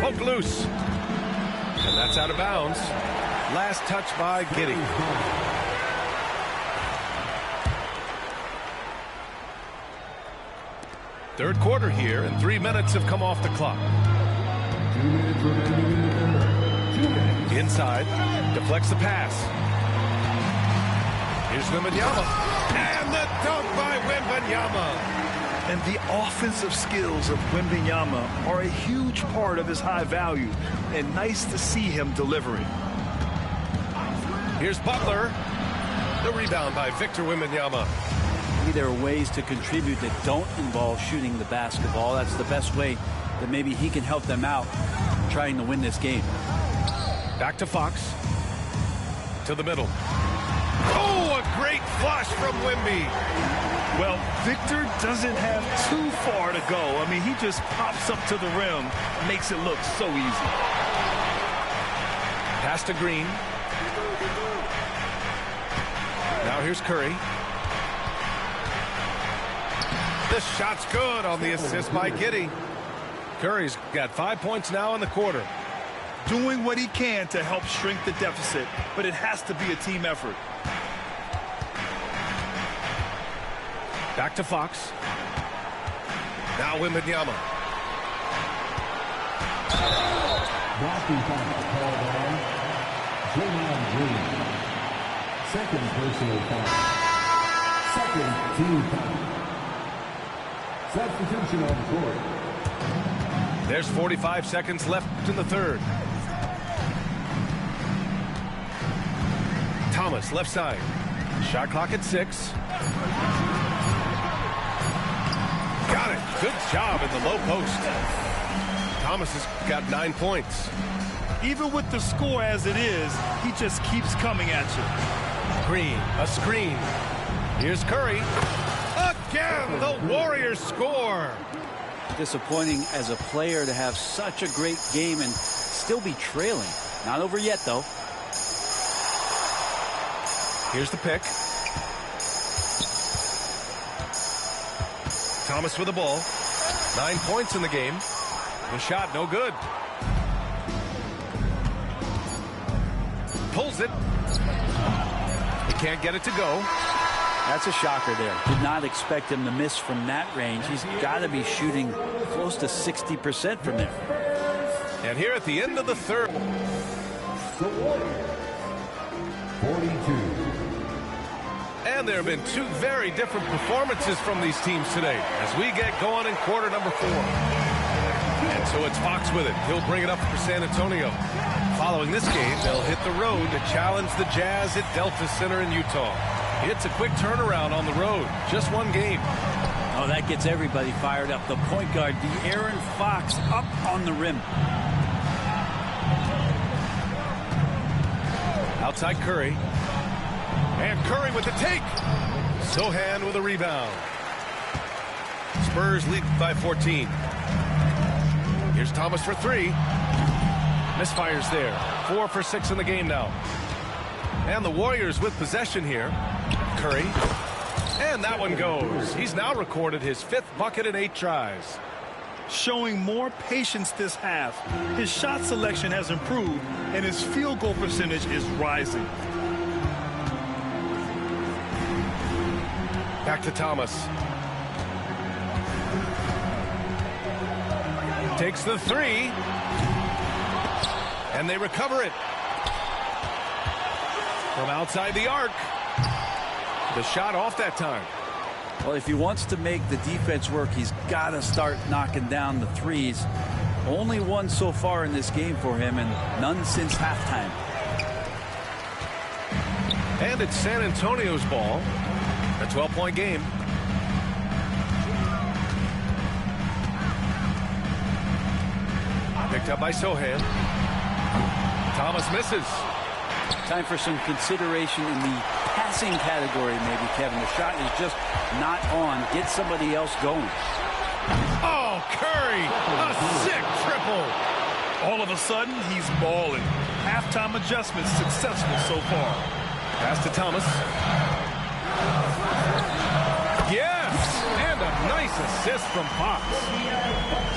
Poke loose. And that's out of bounds. Last touch by Giddey. Third quarter here, and 3 minutes have come off the clock. 2 minutes remaining in the third. 2 minutes. Inside, deflects the pass. Here's Wembanyama. And the dunk by Wembanyama. And the offensive skills of Wembanyama are a huge part of his high value, and nice to see him delivering. Here's Butler. The rebound by Victor Wembanyama. Maybe there are ways to contribute that don't involve shooting the basketball. That's the best way that maybe he can help them out trying to win this game. Back to Fox. To the middle. Oh, a great flush from Wemby. Well, Victor doesn't have too far to go. I mean, he just pops up to the rim, makes it look so easy. Pass to Green. Now here's Curry. The shot's good on the assist by Giddey. Curry's got 5 points now in the quarter. Doing what he can to help shrink the deficit, but it has to be a team effort. Back to Fox. Now Wembanyama. Blocking foul called on Draymond Green. Second personal foul. Second team foul. Substitution on court. There's 45 seconds left in the third. Thomas, left side. Shot clock at 6. Got it. Good job in the low post. Thomas has got 9 points. Even with the score as it is, he just keeps coming at you. Green, a screen. Here's Curry. Again, the Warriors score. Disappointing as a player to have such a great game and still be trailing. Not over yet, though. Here's the pick. Thomas with the ball. 9 points in the game. The shot no good. Pulls it. He can't get it to go. That's a shocker there. Did not expect him to miss from that range. He's got to be shooting close to 60% from there. And here at the end of the third. The Warriors, 42. And there have been two very different performances from these teams today as we get going in quarter number 4. And so it's Fox with it. He'll bring it up for San Antonio. Following this game, they'll hit the road to challenge the Jazz at Delta Center in Utah. It's a quick turnaround on the road. Just one game. Oh, that gets everybody fired up. The point guard, De'Aaron Fox, up on the rim. Outside Curry. And Curry with the take. Sohan with a rebound. Spurs lead by 14. Here's Thomas for 3. Misfires there. 4 for 6 in the game now. And the Warriors with possession here. Curry. And that one goes. He's now recorded his 5th bucket in 8 tries. Showing more patience this half. His shot selection has improved, and his field goal percentage is rising. Back to Thomas. Takes the 3. And they recover it. From outside the arc. The shot off that time. Well, if he wants to make the defense work, he's got to start knocking down the threes. Only one so far in this game for him, and none since halftime. And it's San Antonio's ball. A 12-point game. Picked up by Sohan. Thomas misses. Time for some consideration in the passing category, maybe, Kevin. The shot is just not on. Get somebody else going. Oh, Curry! A sick triple! All of a sudden, he's balling. Halftime adjustments successful so far. Pass to Thomas. Yes! And a nice assist from Fox.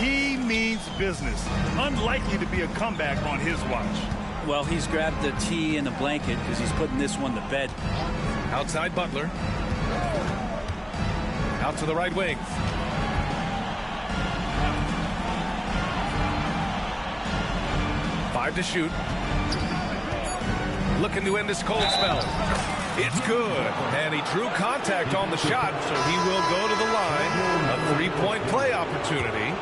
He means business. Unlikely to be a comeback on his watch. Well, he's grabbed the tee and a blanket because he's putting this one to bed. Outside Butler. Out to the right wing. Five to shoot. Looking to end this cold spell. It's good. And he drew contact on the shot, so he will go to the line. A 3-point play opportunity.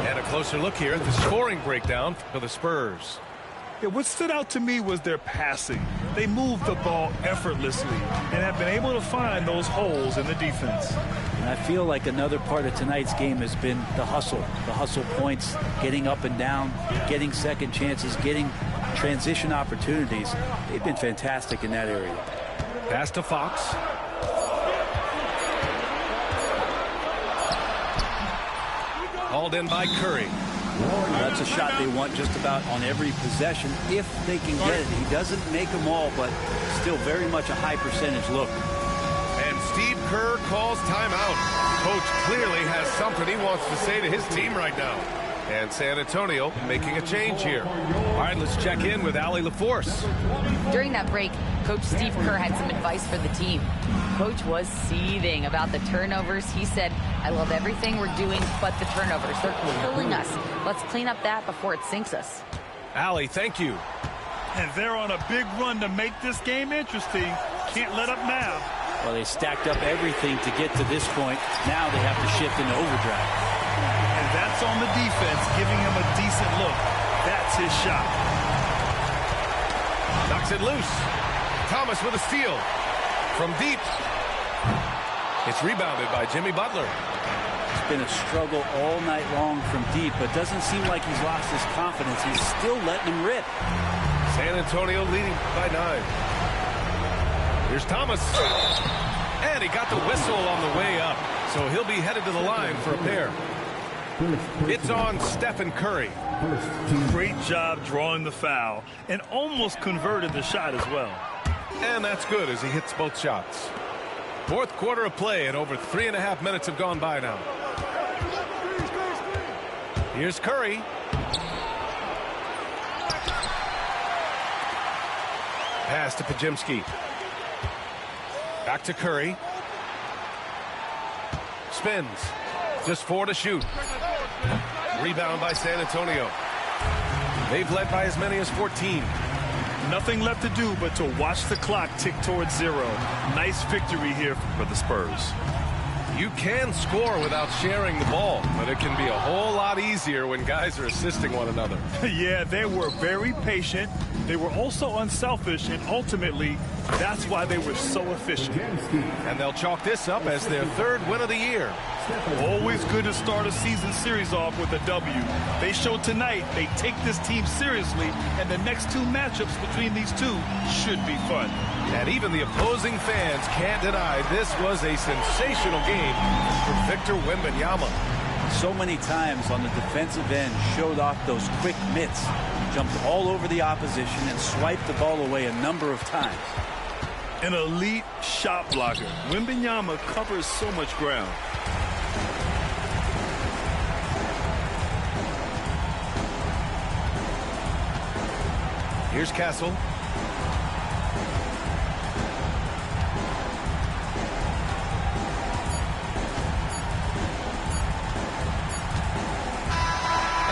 And a closer look here at the scoring breakdown for the Spurs. Yeah, what stood out to me was their passing. They moved the ball effortlessly and have been able to find those holes in the defense. And I feel like another part of tonight's game has been the hustle points, getting up and down, getting second chances, getting transition opportunities. They've been fantastic in that area. Pass to Fox. Hauled in by Curry. That's a shot they want just about on every possession if they can get it. He doesn't make them all, but still very much a high percentage look. And Steve Kerr calls timeout. Coach clearly has something he wants to say to his team right now. And San Antonio making a change here. All right, let's check in with Allie LaForce. During that break, Coach Steve Kerr had some advice for the team. Coach was seething about the turnovers. He said, I love everything we're doing but the turnovers. They're killing us. Let's clean up that before it sinks us. Allie, thank you. And they're on a big run to make this game interesting. Can't let up now. Well, they stacked up everything to get to this point. Now they have to shift into overdrive. And that's on the defense, giving him a decent look. That's his shot. Knocks it loose. Thomas with a steal. From deep. It's rebounded by Jimmy Butler. It's been a struggle all night long from deep, but doesn't seem like he's lost his confidence. He's still letting him rip. San Antonio leading by 9. Here's Thomas. And he got the whistle on the way up. So he'll be headed to the line for a pair. It's on Stephen Curry. Great job drawing the foul and almost converted the shot as well. And that's good as he hits both shots. Fourth quarter of play and over 3.5 minutes have gone by now. Here's Curry. Pass to Pajimski. Back to Curry. Spins. Just 4 to shoot. Rebound by San Antonio. They've led by as many as 14. Nothing left to do but to watch the clock tick towards 0. Nice victory here for the Spurs. You can score without sharing the ball, but it can be a whole lot easier when guys are assisting one another. Yeah, they were very patient. They were also unselfish, and ultimately, that's why they were so efficient. And they'll chalk this up as their 3rd win of the year. Always good to start a season series off with a W. They showed tonight they take this team seriously, and the next 2 matchups between these two should be fun. And even the opposing fans can't deny this was a sensational game for Victor Wembanyama. So many times on the defensive end, showed off those quick mitts, jumped all over the opposition and swiped the ball away a number of times. An elite shot blocker. Wembanyama covers so much ground. Here's Castle.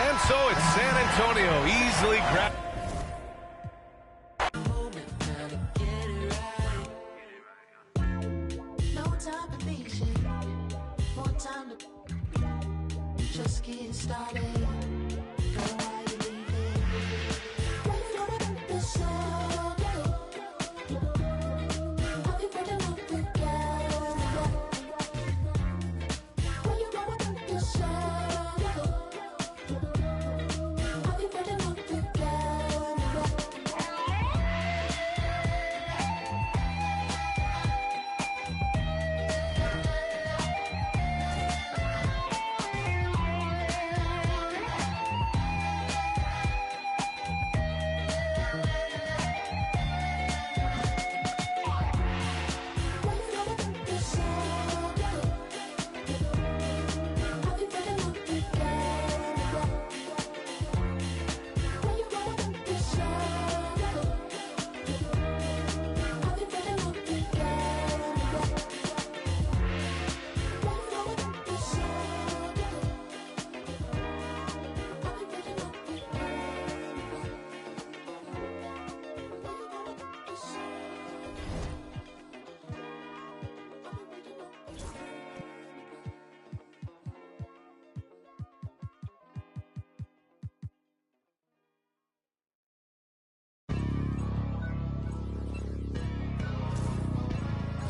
And so it's San Antonio easily grabbed. Just getting started.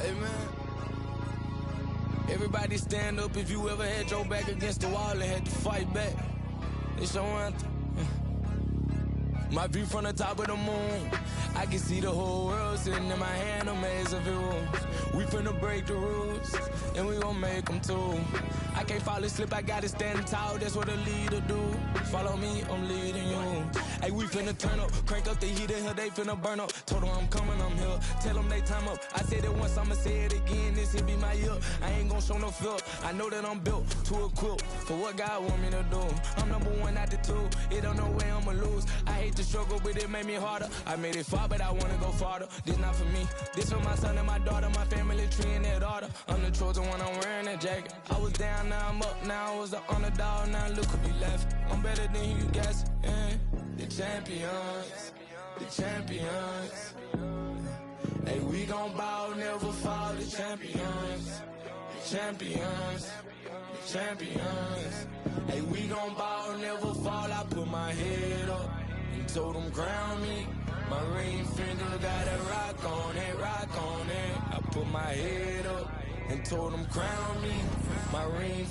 Hey man, everybody stand up if you ever had your back against the wall and had to fight back. It's your anthem. My view from the top of the moon, I can see the whole world sitting in my hand, a maze of rules. We finna break the rules, and we gon' make them too. I can't fall asleep, I gotta stand tall, that's what a leader do. Follow me, I'm leading you. Hey, we finna turn up, crank up the heat in here, they finna burn up. Told them I'm coming, I'm here, tell them they time up. I said it once, I'ma say it again, this here be my year. I ain't gon' show no fear, I know that I'm built to equip for what God want me to do. I'm number 1 out the 2, it don't know where I'ma lose. I hate the struggle, but it made me harder. I made it far, but I wanna go farther. This not for me, this for my son and my daughter, my family tree and their daughter. I'm the chosen one, I'm wearing that jacket. I was down, now I'm up, now I was the underdog, now look who be left. I'm better than you guys, the champions, the champions. Hey, we gon' bow, never fall, the champions, the champions, the champions. Hey, we gon' bow, never fall, I put my head up and told them crown me. My ring finger got a rock on it, rock on it. I put my head up and told them crown me. My ring